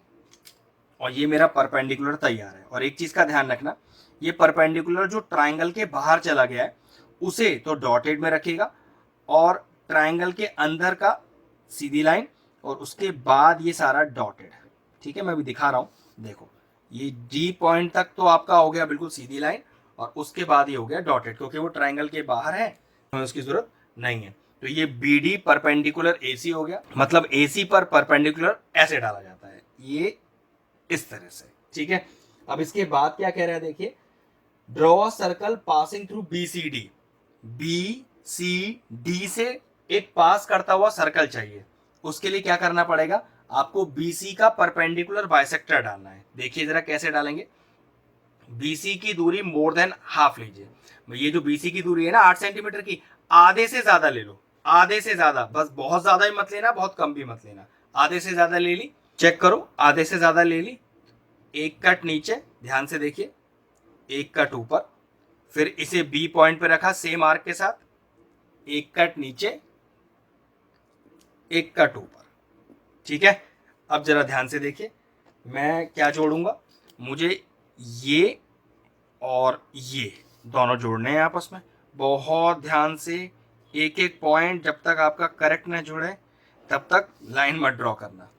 और ये मेरा परपेंडिकुलर तैयार है। और एक चीज का ध्यान रखना, ये परपेंडिकुलर जो ट्राइंगल के बाहर चला गया है उसे तो डॉटेड में रखिएगा, और ट्राइंगल के अंदर का सीधी लाइन, और उसके बाद ये सारा डॉटेड है, ठीक है। मैं भी दिखा रहा हूँ, देखो ये डी पॉइंट तक तो आपका हो गया बिल्कुल सीधी लाइन, और उसके बाद ये हो गया डॉटेड, क्योंकि वो ट्राइंगल के बाहर है, हमें उसकी जरूरत नहीं है। तो ये बी डी परपेंडिकुलर ए सी हो गया, मतलब ए सी पर परपेंडिकुलर ऐसे डाला जाता है, ये इस तरह से, ठीक है। अब इसके बाद क्या कह रहा है, देखिए, draw a circle passing through B C D. B C D से एक पास करता हुआ सर्कल चाहिए। उसके लिए क्या करना पड़ेगा, आपको बीसी का परपेंडिकुलर बाइसेक्टर डालना है। देखिए जरा कैसे डालेंगे, बीसी की दूरी मोर देन हाफ लीजिए। ये जो बीसी की दूरी है ना 8 सेंटीमीटर की, आधे से ज्यादा ले लो, आधे से ज्यादा, बस बहुत ज्यादा भी मत लेना, बहुत कम भी मत लेना, आधे से ज्यादा ले ली। चेक करो, आधे से ज्यादा ले ली। एक कट नीचे, ध्यान से देखिए, एक कट ऊपर, फिर इसे बी पॉइंट पे रखा सेम आर्क के साथ, एक कट नीचे, एक कट ऊपर, ठीक है। अब जरा ध्यान से देखिए, मैं क्या जोड़ूंगा, मुझे ये और ये दोनों जोड़ने हैं आपस में। बहुत ध्यान से, एक एक पॉइंट जब तक आपका करेक्ट न जुड़े तब तक लाइन मत ड्रॉ करना।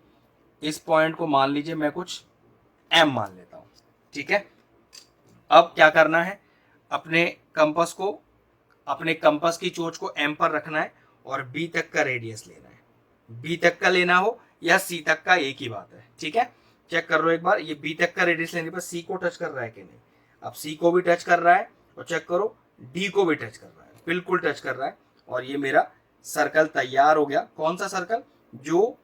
इस पॉइंट को मान लीजिए मैं कुछ एम मान लेता हूं, ठीक है। अब क्या करना है, अपने कंपास को, अपने कंपास की चोंच को एम पर रखना है, और बी तक का रेडियस लेना है। बी तक का लेना हो या सी तक का, एक ही बात है, ठीक है। चेक कर लो एक बार, ये बी तक का रेडियस लेने पर सी को टच कर रहा है कि नहीं। अब सी को भी टच कर रहा है, और चेक करो डी को भी टच कर रहा है, बिल्कुल टच कर रहा है। और ये मेरा सर्कल तैयार हो गया। कौन सा सर्कल, जो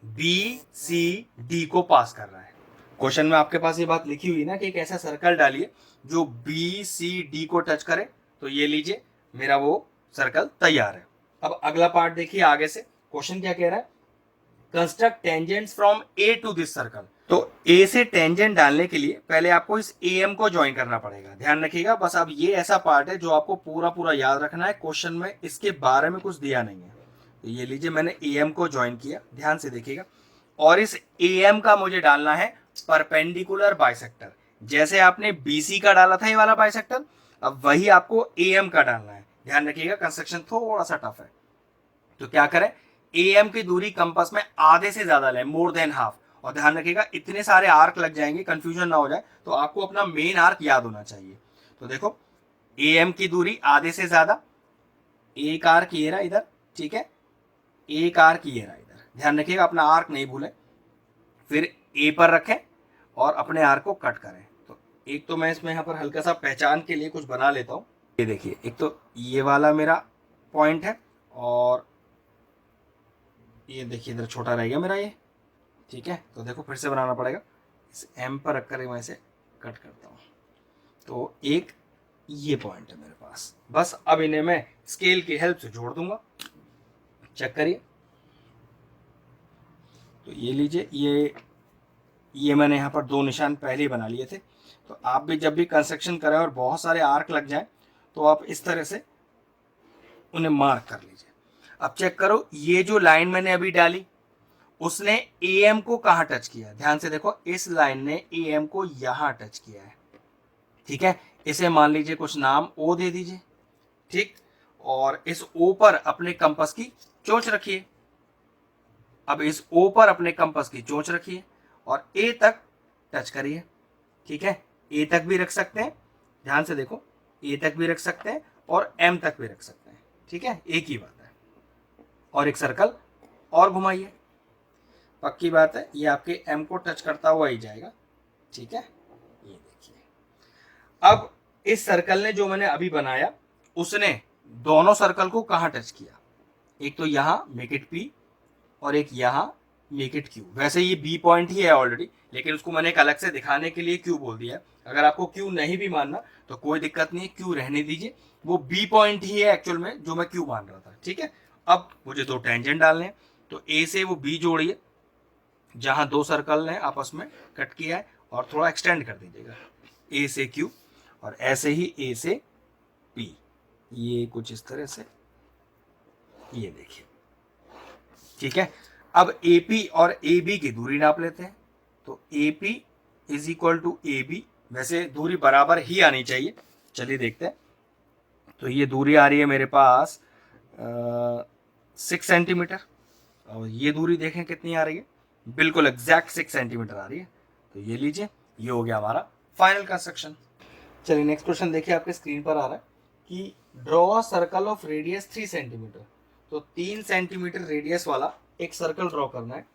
बी सी डी को पास कर रहा है। क्वेश्चन में आपके पास ये बात लिखी हुई ना कि एक ऐसा सर्कल डालिए जो बी सी डी को टच करे। तो ये लीजिए, मेरा वो सर्कल तैयार है। अब अगला पार्ट देखिए, आगे से क्वेश्चन क्या कह रहा है, construct tangents from A to this circle. तो ए से टेंजेंट डालने के लिए पहले आपको इस ए एम को ज्वाइन करना पड़ेगा। ध्यान रखिएगा, बस अब ये ऐसा पार्ट है जो आपको पूरा पूरा याद रखना है, क्वेश्चन में इसके बारे में कुछ दिया नहीं है। तो ये लीजिए, मैंने ए एम को ज्वाइन किया, ध्यान से देखिएगा, और इस ए एम का मुझे डालना है परपेंडिकुलर बाइसेक्टर। जैसे आपने बीसी का डाला था ये वाला बाइसेक्टर, अब वही आपको ए एम का डालना है। ध्यान रखिएगा, कंस्ट्रक्शन थोड़ा सा टफ है। तो क्या करें, ए एम की दूरी कंपास में आधे से ज्यादा लें, मोर देन हाफ। और ध्यान रखिएगा, इतने सारे आर्क लग जाएंगे, कंफ्यूजन ना हो जाए, तो आपको अपना मेन आर्क याद होना चाहिए। तो देखो, ए एम की दूरी आधे से ज्यादा, एक आर्क ये रहा इधर, ठीक है, एक आर्क ये रहा इधर। ध्यान रखिएगा, अपना आर्क नहीं भूलें। फिर ए पर रखें, और अपने आर्क को कट करें। तो एक तो मैं इसमें यहाँ पर हल्का सा पहचान के लिए कुछ बना लेता हूँ। ये देखिए, एक तो ये वाला मेरा पॉइंट है और ये देखिए इधर छोटा रह गया मेरा ये, ठीक है। तो देखो फिर से बनाना पड़ेगा, इस एम पर रखकर मैं इसे कट करता हूँ। तो एक ये पॉइंट है मेरे पास, बस अब इन्हें मैं स्केल की हेल्प से जोड़ दूंगा। चेक करिए, तो ये लीजिए, ये मैंने यहाँ पर 2 निशान पहले ही बना लिए थे। तो आप भी जब भी कंस्ट्रक्शन करें और बहुत सारे आर्क लग जाए तो आप इस तरह से उन्हें मार्क कर लीजिए। अब चेक करो, ये जो लाइन मैंने अभी डाली उसने एम को कहाँ टच किया, ध्यान से देखो, इस लाइन ने एम को यहां टच किया है, ठीक है। इसे मान लीजिए कुछ नाम ओ दे दीजिए, ठीक। और इस ओ पर अपने कंपास की चोंच रखिए। अब इस ओ पर अपने कंपास की चोंच रखिए और ए तक टच करिए, ठीक है। ए तक भी रख सकते हैं, ध्यान से देखो, ए तक भी रख सकते हैं और एम तक भी रख सकते हैं, ठीक है, एक ही बात है। और एक सर्कल और घुमाइए, पक्की बात है ये आपके एम को टच करता हुआ ही जाएगा, ठीक है। ये देखिए, अब इस सर्कल ने जो मैंने अभी बनाया उसने दोनों सर्कल को कहाँ टच किया, एक तो यहां मेक इट पी और एक यहां मेक इट क्यू। वैसे ये बी पॉइंट ही है ऑलरेडी, लेकिन उसको मैंने एक अलग से दिखाने के लिए क्यू बोल दिया। अगर आपको क्यू नहीं भी मानना तो कोई दिक्कत नहीं है, क्यू रहने दीजिए, वो बी पॉइंट ही है एक्चुअल में जो मैं क्यू मान रहा था, ठीक है। अब मुझे 2 टेंजेंट डालने हैं, तो ए से वो बी जोड़िए जहां 2 सर्कल ने आपस में कट किया है और थोड़ा एक्सटेंड कर दीजिएगा, ए से क्यू और ऐसे ही ए से पी, ये कुछ इस तरह से, ये देखिए, ठीक है। अब AP और AB की दूरी नाप लेते हैं। तो AP is equal to AB, वैसे दूरी बराबर ही आनी चाहिए, चलिए देखते हैं। तो ये दूरी आ रही है मेरे पास 6 सेंटीमीटर और ये दूरी देखें कितनी आ रही है, बिल्कुल एग्जैक्ट 6 सेंटीमीटर आ रही है। तो ये लीजिए, ये हो गया हमारा फाइनल कंस्ट्रक्शन। चलिए नेक्स्ट क्वेश्चन देखिए, आपके स्क्रीन पर आ रहा है कि draw a circle of radius 3 centimetre. तो 3 सेंटीमीटर रेडियस वाला एक सर्कल ड्रॉ करना है।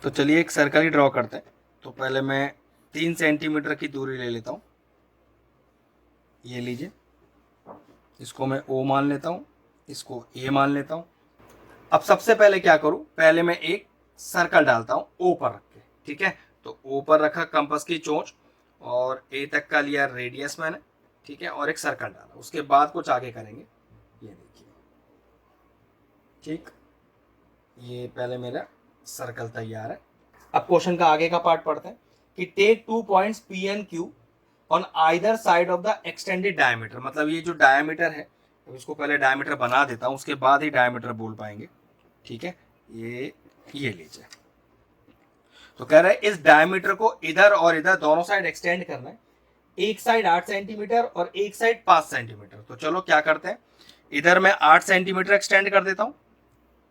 तो चलिए एक सर्कल ही ड्रॉ करते हैं। तो पहले मैं 3 सेंटीमीटर की दूरी ले लेता हूँ, ये लीजिए, इसको मैं O मान लेता हूँ, इसको A मान लेता हूँ। अब सबसे पहले क्या करूँ, पहले मैं एक सर्कल डालता हूँ O पर रख के, ठीक है। तो O पर रखा कंपास की चोंच और A तक का लिया रेडियस मैंने, ठीक है, और एक सर्कल डाला। उसके बाद कुछ आगे करेंगे, ये देखिए, ठीक, ये पहले मेरा सर्कल तैयार है। अब क्वेश्चन का आगे का पार्ट पढ़ते हैं कि take 2 points P and Q on either side of the extended diameter. मतलब ये जो डायमीटर है, तो इसको पहले डायमीटर बना देता हूं, उसके बाद ही डायमीटर बोल पाएंगे, ठीक है। ये लीजिए, तो कह रहा है इस डायमीटर को इधर और इधर दोनों साइड एक्सटेंड करना है, एक साइड 8 सेंटीमीटर और एक साइड 5 सेंटीमीटर। तो चलो क्या करते हैं, इधर मैं 8 सेंटीमीटर एक्सटेंड कर देता हूं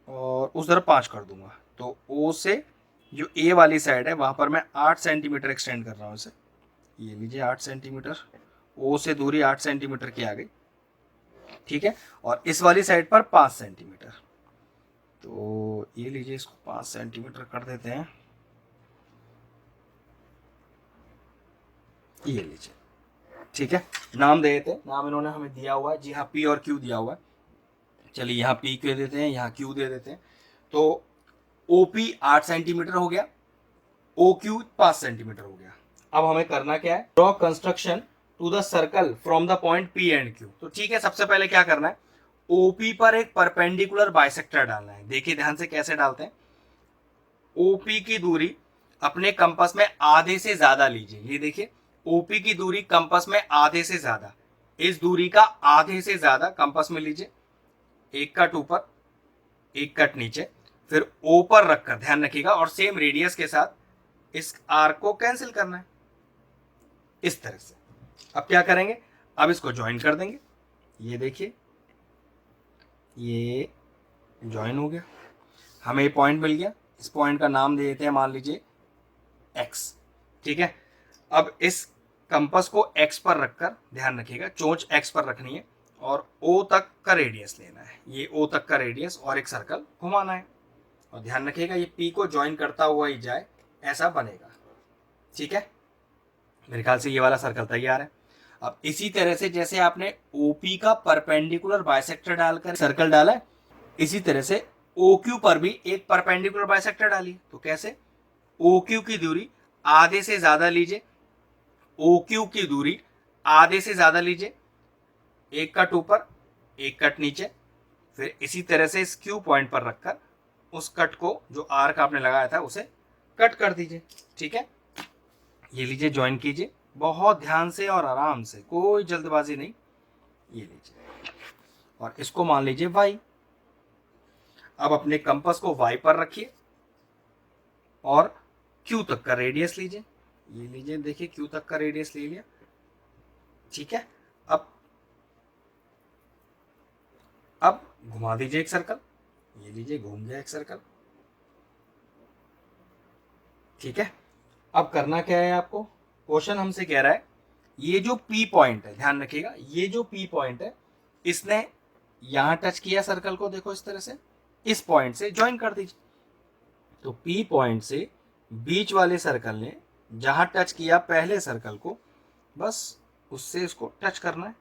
और उधर 5 कर दूंगा। तो O से जो A वाली साइड है वहां पर मैं 8 सेंटीमीटर एक्सटेंड कर रहा हूं इसे, ये लीजिए 8 सेंटीमीटर, O से दूरी 8 सेंटीमीटर की आ गई, ठीक है। और इस वाली साइड पर 5 सेंटीमीटर, तो ये लीजिए, इसको 5 सेंटीमीटर कर देते हैं, ये लीजिए, ठीक है। नाम दे देते हैं, नाम इन्होंने हमें दिया हुआ है, जी हाँ, P और Q दिया हुआ है। चलिए यहाँ P दे देते हैं, यहाँ Q दे देते हैं। तो OP 8 सेंटीमीटर हो गया, OQ 5 सेंटीमीटर हो गया। अब हमें करना क्या है, draw construction to the circle from the point P and Q। तो ठीक है, सबसे पहले क्या करना है, OP पर एक परपेंडिकुलर बाइसेक्टर डालना है। देखिए ध्यान से कैसे डालते हैं, OP की दूरी अपने कंपास में आधे से ज्यादा लीजिए, ये देखिए, OP की दूरी कंपास में आधे से ज्यादा, इस दूरी का आधे से ज्यादा कंपास में लीजिए, एक कट ऊपर एक कट नीचे, फिर O पर रखकर ध्यान रखिएगा और सेम रेडियस के साथ इस आर्क को कैंसिल करना है इस तरह से। अब क्या करेंगे, अब इसको ज्वाइन कर देंगे, ये देखिए, ये ज्वाइन हो गया, हमें ये पॉइंट मिल गया। इस पॉइंट का नाम दे देते हैं, मान लीजिए X, ठीक है। अब इस कंपास को X पर रखकर ध्यान रखिएगा, चोंच X पर रखनी है और O तक का रेडियस लेना है, ये O तक का रेडियस और एक सर्कल घुमाना है। और ध्यान रखिएगा ये P को ज्वाइन करता हुआ ही जाए, ऐसा बनेगा, ठीक है। मेरे ख्याल से ये वाला सर्कल तैयार है। अब इसी तरह से जैसे आपने ओपी का परपेंडिकुलर बाइसेक्टर डालकर सर्कल डाला है, इसी तरह से ओक्यू पर भी एक परपेंडिकुलर बाइसेक्टर डालिए। तो कैसे? ओक्यू की दूरी आधे से ज्यादा लीजिए, ओक्यू की दूरी आधे से ज्यादा लीजिए, एक कट ऊपर एक कट नीचे, फिर इसी तरह से इस क्यू पॉइंट पर रखकर उस कट को जो आर्क आपने लगाया था उसे कट कर दीजिए। ठीक है, ये लीजिए, ज्वाइन कीजिए बहुत ध्यान से और आराम से, कोई जल्दबाजी नहीं। ये लीजिए और इसको मान लीजिए y। अब अपने कंपास को y पर रखिए और q तक का रेडियस लीजिए। ये लीजिए, देखिए q तक का रेडियस ले लिया। ठीक है, अब घुमा दीजिए एक सर्कल। ये लीजिए, घूम गया एक सर्कल। ठीक है, अब करना क्या है आपको? क्वेश्चन हमसे कह रहा है ये जो P पॉइंट है, ध्यान रखिएगा, ये जो P पॉइंट है इसने यहां टच किया सर्कल को, देखो इस तरह से, इस पॉइंट से ज्वाइन कर दीजिए। तो P पॉइंट से बीच वाले सर्कल ने जहां टच किया पहले सर्कल को, बस उससे इसको टच करना है।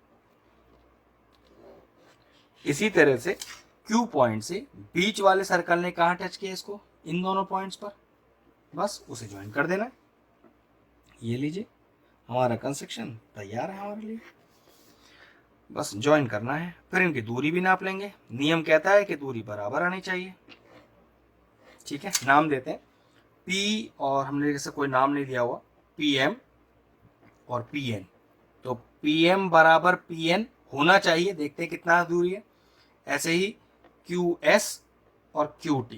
इसी तरह से Q पॉइंट से बीच वाले सर्कल ने कहां टच किया इसको, इन दोनों पॉइंट्स पर, बस उसे ज्वाइन कर देना है। ये लीजिए, हमारा कंस्ट्रक्शन तैयार है हमारे लिए। बस ज्वाइन करना है, फिर इनकी दूरी भी नाप लेंगे। नियम कहता है कि दूरी बराबर आनी चाहिए। ठीक है, नाम देते हैं P, और हमने जैसे कोई नाम नहीं दिया हुआ, PM और PN। तो PM बराबर PN होना चाहिए, देखते हैं कितना दूरी है। ऐसे ही QS और QT,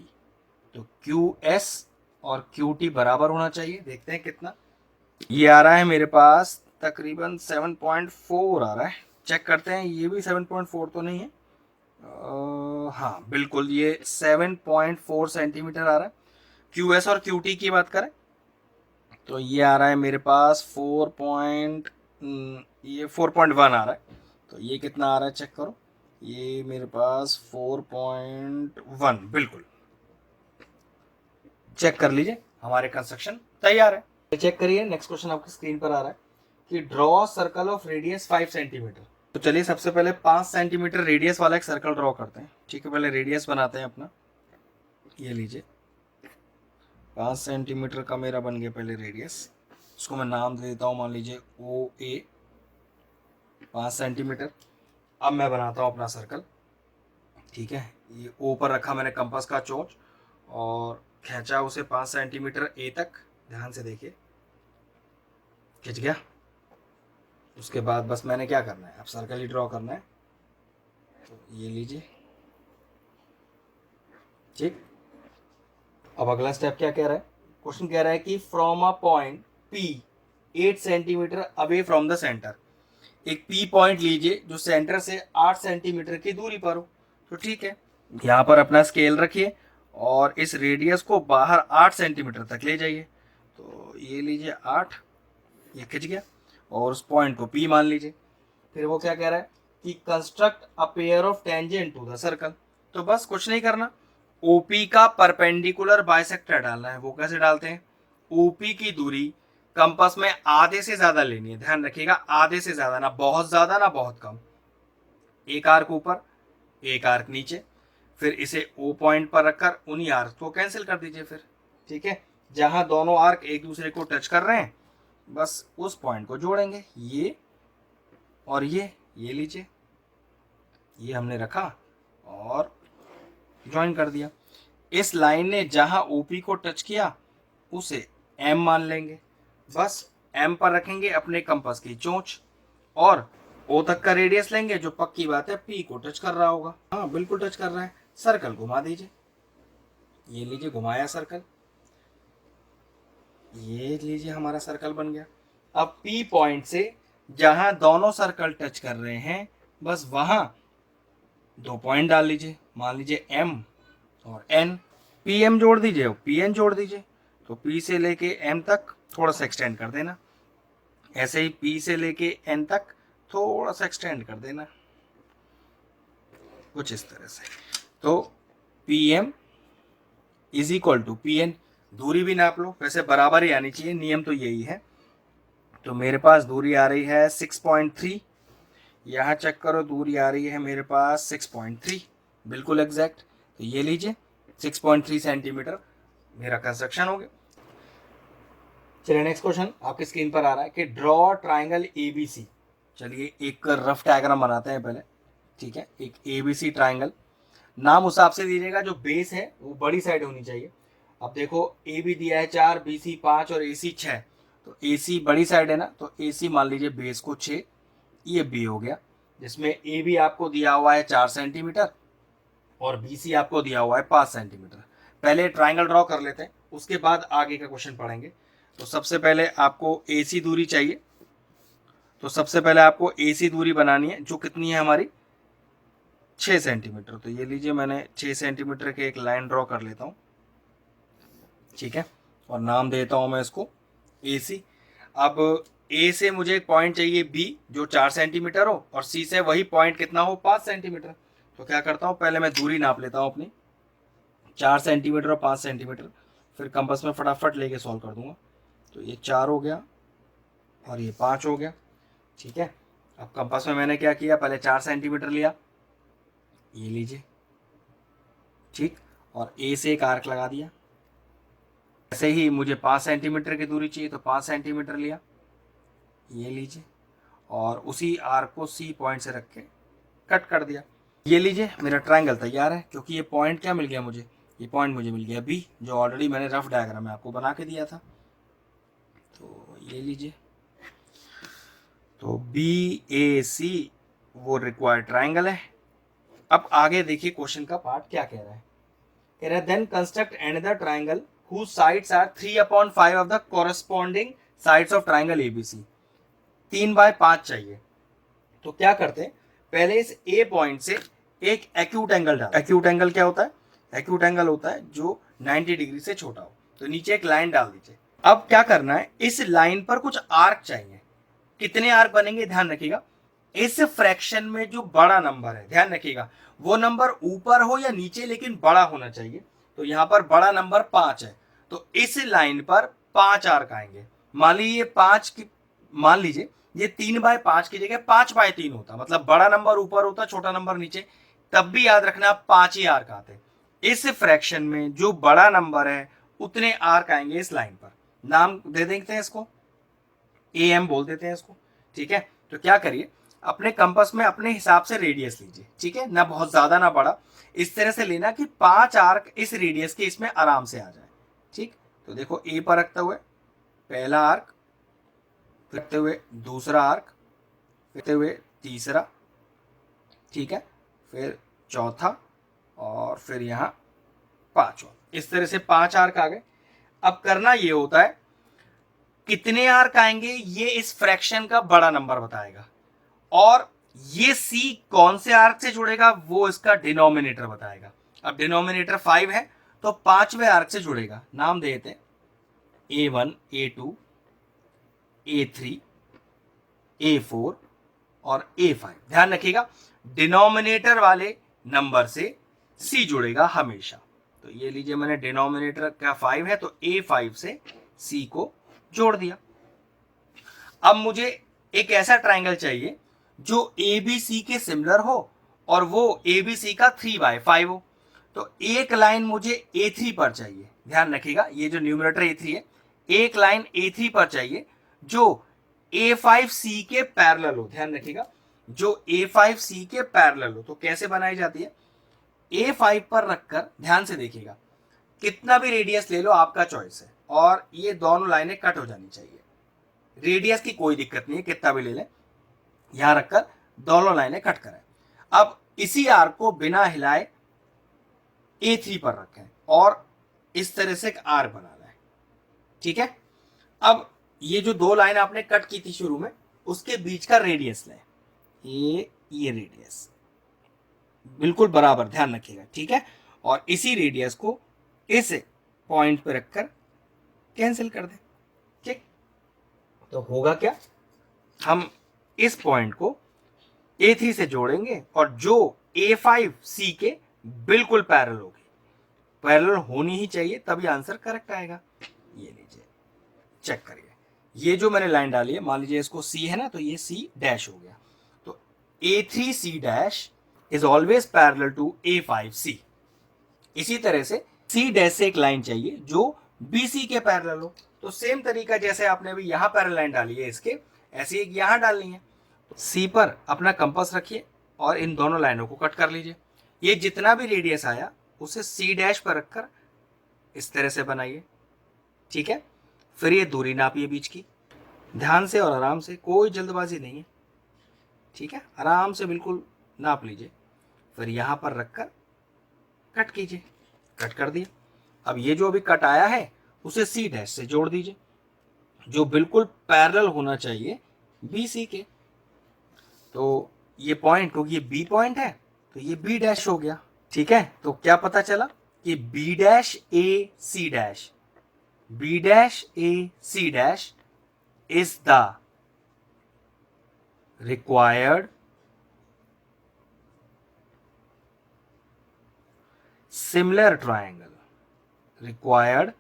तो QS और QT बराबर होना चाहिए, देखते हैं कितना। ये आ रहा है मेरे पास तकरीबन 7.4 आ रहा है। चेक करते हैं, ये भी 7.4 तो नहीं है। हाँ बिल्कुल, ये 7.4 सेंटीमीटर आ रहा है। QS और QT की बात करें तो ये आ रहा है मेरे पास 4.1 आ रहा है। तो ये कितना आ रहा है चेक करो, ये मेरे पास 4.1, बिल्कुल। चेक कर लीजिए, हमारे कंस्ट्रक्शन तैयार है। चेक करिए, नेक्स्ट क्वेश्चन आपकी स्क्रीन पर आ रहा है कि draw circle of radius 5 centimetre. तो चलिए सबसे पहले 5 सेंटीमीटर रेडियस वाला एक सर्कल ड्रॉ करते हैं। ठीक है, पहले रेडियस बनाते हैं अपना। ये लीजिए, 5 सेंटीमीटर का मेरा बन गया पहले रेडियस। इसको मैं नाम दे देता हूँ, मान लीजिए OA 5 सेंटीमीटर। अब मैं बनाता हूँ अपना सर्कल। ठीक है, ये O पर रखा मैंने कंपास का चोंच और खींचा उसे 5 सेंटीमीटर A तक। ध्यान से देखिए, खिंच गया। उसके बाद बस मैंने क्या करना है, अब सर्कल ही ड्रॉ करना है। तो ये लीजिए, ठीक। अब अगला स्टेप क्या कह रहा है? क्वेश्चन कह रहा है कि from a point P 8 centimetre away from the centre. एक P पॉइंट लीजिए जो सेंटर से 8 सेंटीमीटर की दूरी पर हो। तो ठीक है, यहाँ पर अपना स्केल रखिए और इस रेडियस को बाहर 8 सेंटीमीटर तक ले जाइए। तो ये लीजिए 8, ये खिंच गया और उस पॉइंट को P मान लीजिए। फिर वो क्या कह रहा है कि construct a pair of tangent to the circle. तो बस कुछ नहीं करना, OP का परपेंडिकुलर बाइसेक्टर डालना है। वो कैसे डालते हैं? OP की दूरी कंपास में आधे से ज्यादा लेनी है, ध्यान रखिएगा, आधे से ज्यादा, ना बहुत ज्यादा ना बहुत कम। एक आर्क ऊपर एक आर्क नीचे, फिर इसे O पॉइंट पर रखकर उन्हीं आर्क को कैंसिल कर दीजिए फिर। ठीक है, जहां दोनों आर्क एक दूसरे को टच कर रहे हैं बस उस पॉइंट को जोड़ेंगे, ये और ये लीजिए, ये हमने रखा और ज्वाइन कर दिया। इस लाइन ने जहां OP को टच किया उसे M मान लेंगे, बस M पर रखेंगे अपने कंपास की चोंच और O तक का रेडियस लेंगे, जो पक्की बात है P को टच कर रहा होगा। हाँ बिल्कुल टच कर रहा है। सर्कल घुमा दीजिए, ये लीजिए घुमाया सर्कल, ये लीजिए हमारा सर्कल बन गया। अब P पॉइंट से जहां दोनों सर्कल टच कर रहे हैं बस वहां 2 पॉइंट डाल लीजिए, मान लीजिए M और N। PM जोड़ दीजिए और PN जोड़ दीजिए। तो P से लेके M तक थोड़ा सा एक्सटेंड कर देना, ऐसे ही P से लेके N तक थोड़ा सा एक्सटेंड कर देना, कुछ इस तरह से। तो PM is equal to PN। दूरी भी नाप लो, वैसे बराबर ही आनी चाहिए, नियम तो यही है। तो मेरे पास दूरी आ रही है 6.3, यहाँ चेक करो दूरी आ रही है मेरे पास 6.3, बिल्कुल एग्जैक्ट। तो ये लीजिए 6.3 सेंटीमीटर मेरा कंस्ट्रक्शन हो गया। चलिए नेक्स्ट क्वेश्चन आपकी स्क्रीन पर आ रहा है कि ड्रॉ ट्राइंगल ABC। चलिए एक रफ डायग्राम बनाते हैं पहले, ठीक है। एक ABC ट्राइंगल, नाम उस हिसाब से दीजिएगा जो बेस है वो बड़ी साइड होनी चाहिए। अब देखो AB दिया है 4, BC 5 और AC 6, तो AC बड़ी साइड है ना, तो AC मान लीजिए बेस को 6, ये B हो गया, जिसमें AB आपको दिया हुआ है 4 सेंटीमीटर और BC आपको दिया हुआ है 5 सेंटीमीटर। पहले ट्राइंगल ड्रॉ कर लेते हैं, उसके बाद आगे का क्वेश्चन पढ़ेंगे। तो सबसे पहले आपको AC दूरी चाहिए, तो सबसे पहले आपको AC दूरी बनानी है, जो कितनी है हमारी 6 सेंटीमीटर। तो ये लीजिए मैंने 6 सेंटीमीटर की एक लाइन ड्रॉ कर लेता हूँ, ठीक है, और नाम देता हूँ मैं इसको AC। अब A से मुझे एक पॉइंट चाहिए B जो 4 सेंटीमीटर हो, और C से वही पॉइंट कितना हो 5 सेंटीमीटर। तो क्या करता हूँ, पहले मैं दूरी नाप लेता हूँ अपनी 4 सेंटीमीटर और 5 सेंटीमीटर, फिर कंपास में फटाफट लेके सॉल्व कर दूंगा। तो ये 4 हो गया और ये 5 हो गया, ठीक है। अब कंपास में मैंने क्या किया, पहले 4 सेंटीमीटर लिया, ये लीजिए, ठीक, और A से एक आर्क लगा दिया। ऐसे ही मुझे 5 सेंटीमीटर की दूरी चाहिए, तो 5 सेंटीमीटर लिया, ये लीजिए, और उसी आर्क को C पॉइंट से रख के कट कर दिया। ये लीजिए मेरा ट्रायंगल तैयार है, क्योंकि ये पॉइंट क्या मिल गया मुझे, ये पॉइंट मुझे मिल गया B, जो ऑलरेडी मैंने रफ डायग्राम में आपको बना के दिया था। तो ये लीजिए, तो BAC वो रिक्वायर्ड ट्रायंगल है। अब आगे देखिए क्वेश्चन का पार्ट क्या कह रहा है। कह रहा है then construct another triangle whose sides are 3/5 of the corresponding sides of triangle ABC। 3/5 चाहिए, तो क्या करते हैं, पहले इस A पॉइंट से एक एक्यूट एंगल डाल। एक्यूट एंगल क्या होता है, एक्यूट एंगल होता है जो 90 डिग्री से छोटा हो। तो नीचे एक लाइन डाल दीजिए। अब क्या करना है, इस लाइन पर कुछ आर्क चाहिए। कितने आर्क बनेंगे ध्यान रखिएगा, इस फ्रैक्शन में जो बड़ा नंबर है, ध्यान रखिएगा वो नंबर ऊपर हो या नीचे, लेकिन बड़ा होना चाहिए। तो यहां पर बड़ा नंबर 5 है, तो इस लाइन पर 5 आर्क आएंगे। मान लीजिए 5 की, मान लीजिए ये 3/5 की जगह 5/3 होता, मतलब बड़ा नंबर ऊपर होता छोटा नंबर नीचे, तब भी याद रखना 5 ही आर्क आते। इस फ्रैक्शन में जो बड़ा नंबर है उतने आर्क आएंगे इस लाइन पर। नाम दे देते हैं इसको, AM बोल देते हैं इसको, ठीक है। तो क्या करिए, अपने कंपास में अपने हिसाब से रेडियस लीजिए, ठीक है, ना बहुत ज्यादा ना बड़ा, इस तरह से लेना कि 5 आर्क इस रेडियस के इसमें आराम से आ जाए, ठीक। तो देखो A पर रखते हुए पहला आर्क, रखते हुए दूसरा आर्क, रखते हुए तीसरा, ठीक है, फिर चौथा, और फिर यहाँ पांचवा। इस तरह से 5 आर्क आ गए। अब करना ये होता है, कितने आर्क आएंगे ये इस फ्रैक्शन का बड़ा नंबर बताएगा, और ये C कौन से आर्क से जुड़ेगा वो इसका डिनोमिनेटर बताएगा। अब डिनोमिनेटर 5 है, तो 5वें आर्क से जुड़ेगा। नाम देते हैं A1, A2, A3, A4 और A5। ध्यान रखिएगा डिनोमिनेटर वाले नंबर से C जुड़ेगा हमेशा। तो ये लीजिए मैंने डिनोमिनेटर का 5 है, तो A5 से C को जोड़ दिया। अब मुझे एक ऐसा ट्रायंगल चाहिए जो ABC के सिमिलर हो और वो ABC का 3/5 हो। तो एक लाइन मुझे A3 पर चाहिए, ध्यान रखिएगा ये जो न्यूमरेटर A3 है, एक लाइन A3 पर चाहिए जो A5C के पैरेलल हो। ध्यान रखिएगा जो A5C के पैरेलल हो। तो कैसे बनाई जाती है, A5 पर रखकर ध्यान से देखिएगा, कितना भी रेडियस ले लो आपका चॉइस है, और ये दोनों लाइनें कट हो जानी चाहिए। रेडियस की कोई दिक्कत नहीं है, कितना भी ले लें, यहां रखकर दोनों लाइनें कट करें। अब इसी आर्क को बिना हिलाए A3 पर रखें और इस तरह से एक आर्क बना लें, ठीक है। अब ये जो दो लाइन आपने कट की थी शुरू में, उसके बीच का रेडियस लें, ये रेडियस बिल्कुल बराबर, ध्यान रखिएगा, ठीक है। और इसी रेडियस को इस पॉइंट पे रखकर कैंसिल कर दें, ठीक। तो होगा क्या, हम इस पॉइंट को A3 से जोड़ेंगे और जो A5C के बिल्कुल पैरेलल होगी, पैरेलल होनी ही चाहिए, तभी आंसर करेक्ट आएगा। ये लीजिए चेक करिए, ये जो मैंने लाइन डाली है, मान लीजिए इसको सी है ना, तो ये सी डैश हो गया, तो A3C dash is always parallel to A5C। इसी तरह से C डैश से एक लाइन चाहिए जो BC के पैरेलल हो। तो सेम तरीका जैसे आपने अभी यहाँ पैरेलल लाइन डाली है इसके, ऐसी एक यहाँ डालनी है। C पर अपना कंपास रखिए और इन दोनों लाइनों को कट कर लीजिए। ये जितना भी रेडियस आया उसे C डैश पर रखकर इस तरह से बनाइए, ठीक है। फिर ये दूरी नापिए बीच की, ध्यान से और आराम से, कोई जल्दबाजी नहीं है, ठीक है। आराम से बिल्कुल नाप लीजिए, फिर यहाँ पर रखकर कट कीजिए। कट कर दिया। अब ये जो अभी कट आया है उसे सी डैश से जोड़ दीजिए, जो बिल्कुल पैरेलल होना चाहिए BC के। तो ये पॉइंट, क्योंकि ये B पॉइंट है तो ये B डैश हो गया, ठीक है। तो क्या पता चला कि B dash AC dash, B dash AC dash is the required similar triangle, required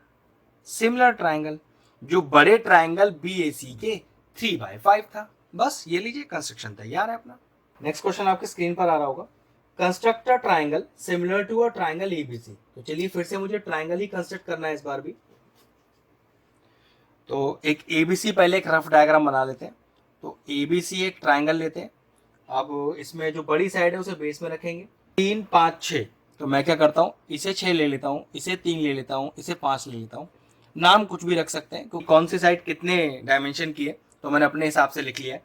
similar triangle, जो बड़े ट्राइंगल BAC के 3/5 था। बस ये लीजिए, कंस्ट्रक्शन तैयार है अपना। नेक्स्ट क्वेश्चन आपके स्क्रीन पर आ रहा होगा, construct a triangle similar to a triangle ABC। तो चलिए फिर से मुझे ट्राइंगल ही कंस्ट्रक्ट करना है इस बार भी। तो एक ABC पहले एक रफ डायग्राम बना लेते हैं। तो ABC एक ट्राइंगल लेते हैं। अब इसमें जो बड़ी साइड है उसे बेस में रखेंगे, 3 5 6। तो मैं क्या करता हूँ, इसे 6 ले लेता हूँ, इसे 3 ले लेता हूँ, इसे 5 ले लेता हूँ। नाम कुछ भी रख सकते हैं क्योंकि कौन सी साइड कितने डायमेंशन की है तो मैंने अपने हिसाब से लिख लिया है।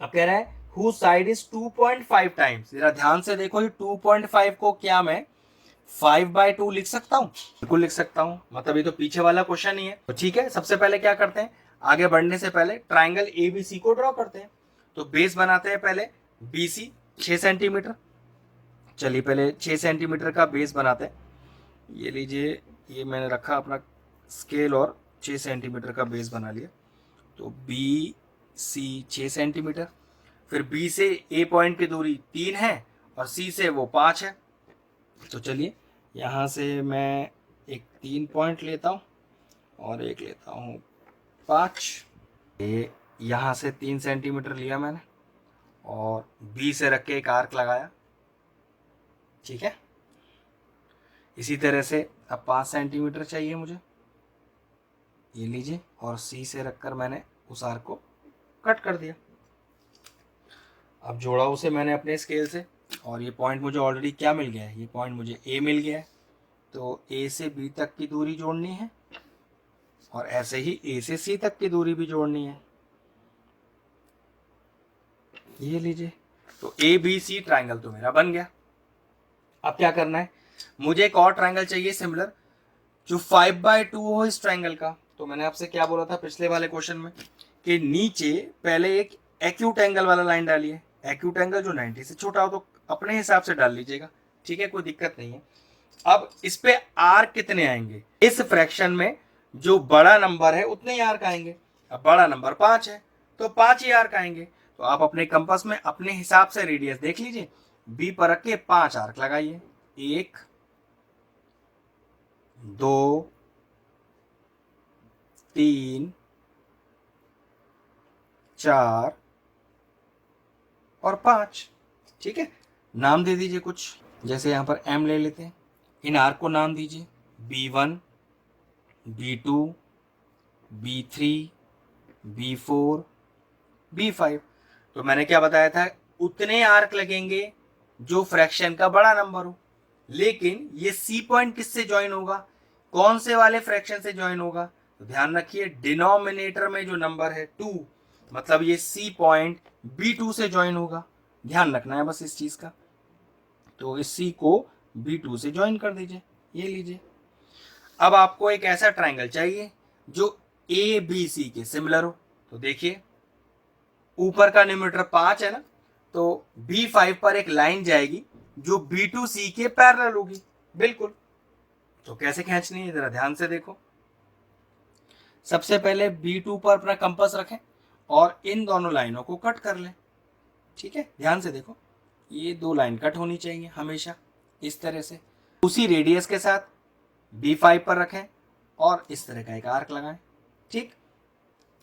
अब कह रहा है whose side is 2.5 टाइम्स। जरा ध्यान से देखो, ये 2.5 को क्या मैं 5/2 लिख सकता हूँ? बिल्कुल लिख सकता हूँ, मतलब ये तो पीछे वाला क्वेश्चन ही है। तो ठीक है, सबसे पहले क्या करते हैं, आगे बढ़ने से पहले ट्राइंगल ABC को ड्रॉ करते हैं। तो बेस बनाते हैं पहले BC 6 सेंटीमीटर। चलिए पहले 6 सेंटीमीटर का बेस बनाते हैं। ये लीजिए, ये मैंने रखा अपना स्केल और 6 सेंटीमीटर का बेस बना लिया। तो BC 6 सेंटीमीटर, फिर B से A पॉइंट की दूरी 3 है और C से वो 5 है। तो चलिए यहाँ से मैं एक 3 पॉइंट लेता हूँ और एक लेता हूँ 5। ये यहाँ से 3 सेंटीमीटर लिया मैंने और B से रख के एक आर्क लगाया, ठीक है। इसी तरह से अब 5 सेंटीमीटर चाहिए मुझे, ये लीजिए, और C से रखकर मैंने उस आर्क को कट कर दिया। अब जोड़ा उसे मैंने अपने स्केल से और ये पॉइंट मुझे ऑलरेडी क्या मिल गया है, ये पॉइंट मुझे A मिल गया है। तो A से B तक की दूरी जोड़नी है और ऐसे ही A से C तक की दूरी भी जोड़नी है, ये लीजिए। तो ABC ट्राइंगल तो मेरा बन गया। अब क्या करना है, मुझे एक और ट्राइंगल चाहिए सिमिलर जो 5/2 हो इस ट्राइंगल का। तो मैंने आपसे क्या बोला था पिछले वाले क्वेश्चन में कि नीचे पहले एक एक्यूट एंगल वाला लाइन डालिए। एक्यूट एंगल जो 90 से छोटा हो तो अपने हिसाब से डाल लीजिएगा, ठीक है, कोई दिक्कत नहीं है। अब इस पे आर्क कितने आएंगे, इस फ्रैक्शन में जो बड़ा नंबर है उतने ही आर्क आएंगे। अब बड़ा नंबर 5 है तो 5 ही आर्क आएंगे। तो आप अपने कंपास में अपने हिसाब से रेडियस देख लीजिए, B पर रख के 5 आर्क लगाइए, 1 2 3 4 और 5, ठीक है। नाम दे दीजिए कुछ, जैसे यहाँ पर M ले लेते हैं। इन आर्क को नाम दीजिए B1 B2 B3 B4 B5। तो मैंने क्या बताया था, उतने आर्क लगेंगे जो फ्रैक्शन का बड़ा नंबर हो। लेकिन ये C पॉइंट किससे ज्वाइन होगा, कौन से वाले फ्रैक्शन से ज्वाइन होगा? तो ध्यान रखिए, डिनोमिनेटर में जो नंबर है 2, मतलब ये C पॉइंट B2 से ज्वाइन होगा। ध्यान रखना है बस इस चीज का। तो इस C को B2 से ज्वाइन कर दीजिए, ये लीजिए। अब आपको एक ऐसा ट्राइंगल चाहिए जो ABC के सिमिलर हो। तो देखिए, ऊपर का न्यूमरेटर 5 है ना, तो B5 पर एक लाइन जाएगी जो B2C के पैरेलल होगी, बिल्कुल। तो कैसे खींचनी है, जरा ध्यान से देखो। सबसे पहले B2 पर अपना कंपास रखें और इन दोनों लाइनों को कट कर लें, ठीक है। ध्यान से देखो, ये 2 लाइन कट होनी चाहिए हमेशा इस तरह से। उसी रेडियस के साथ B5 पर रखें और इस तरह का एक आर्क लगाएं, ठीक।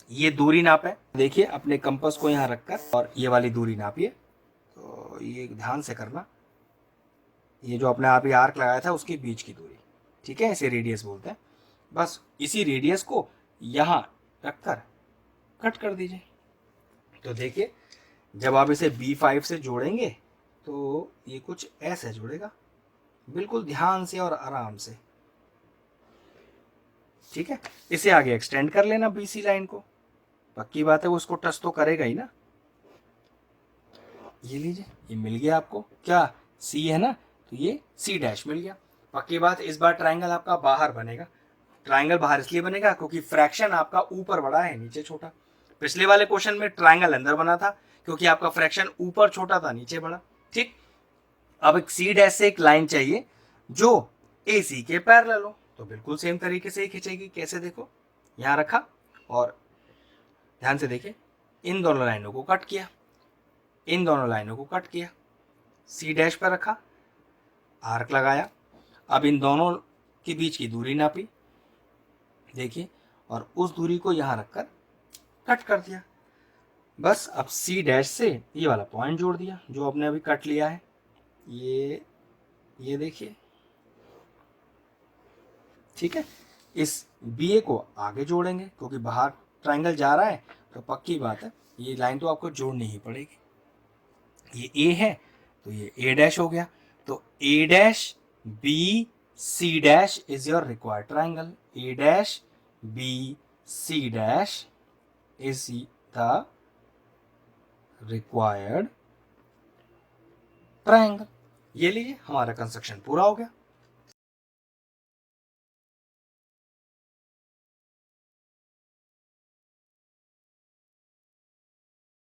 ये दूरी नापे, देखिए अपने कंपास को यहाँ रखकर और ये वाली दूरी नापिए। तो ये ध्यान से करना, ये जो अपने आप ही आर्क लगाया था उसके बीच की दूरी, ठीक है, इसे रेडियस बोलते हैं। बस इसी रेडियस को यहाँ रखकर कट कर दीजिए। तो देखिए जब आप इसे B5 से जोड़ेंगे तो ये कुछ ऐसे जुड़ेगा, बिल्कुल ध्यान से और आराम से, ठीक है। इसे आगे एक्सटेंड कर लेना BC लाइन को, पक्की बात है वो उसको टच तो करेगा ही ना। ये लीजिए, ये मिल गया आपको, क्या C है ना, तो ये C' मिल गया। पक्की बात, इस बार ट्राइंगल आपका बाहर बनेगा। ट्राइंगल बाहर इसलिए बनेगा क्योंकि फ्रैक्शन आपका ऊपर बड़ा है नीचे छोटा। पिछले वाले क्वेश्चन में ट्राइंगल अंदर बना था क्योंकि आपका फ्रैक्शन ऊपर छोटा था ध्यान बड़ा, ठीक। अब एक C' से एक लाइन चाहिए जो AC के पैरेलल हो, तो बिल्कुल सेम तरीके से खींचेगी। कैसे, देखो यहां रखा और ध्यान से देखिए, इन दोनों लाइनों को कट किया, इन दोनों लाइनों को कट किया, C' पर रखा, आर्क लगाया, अब इन दोनों के बीच की दूरी नापी, देखिए, और उस दूरी को यहां रखकर कट कर दिया। बस अब C' से ये वाला पॉइंट जोड़ दिया जो आपने अभी कट लिया है, ये देखिए, ठीक है। इस BA को आगे जोड़ेंगे क्योंकि बाहर ट्राइंगल जा रहा है, तो पक्की बात है ये लाइन तो आपको जोड़नी ही पड़ेगी। ये A है तो ये A' हो गया, तो A' B C' is your required triangle. A' B C' is the required triangle. ये लीजिए, हमारा कंस्ट्रक्शन पूरा हो गया।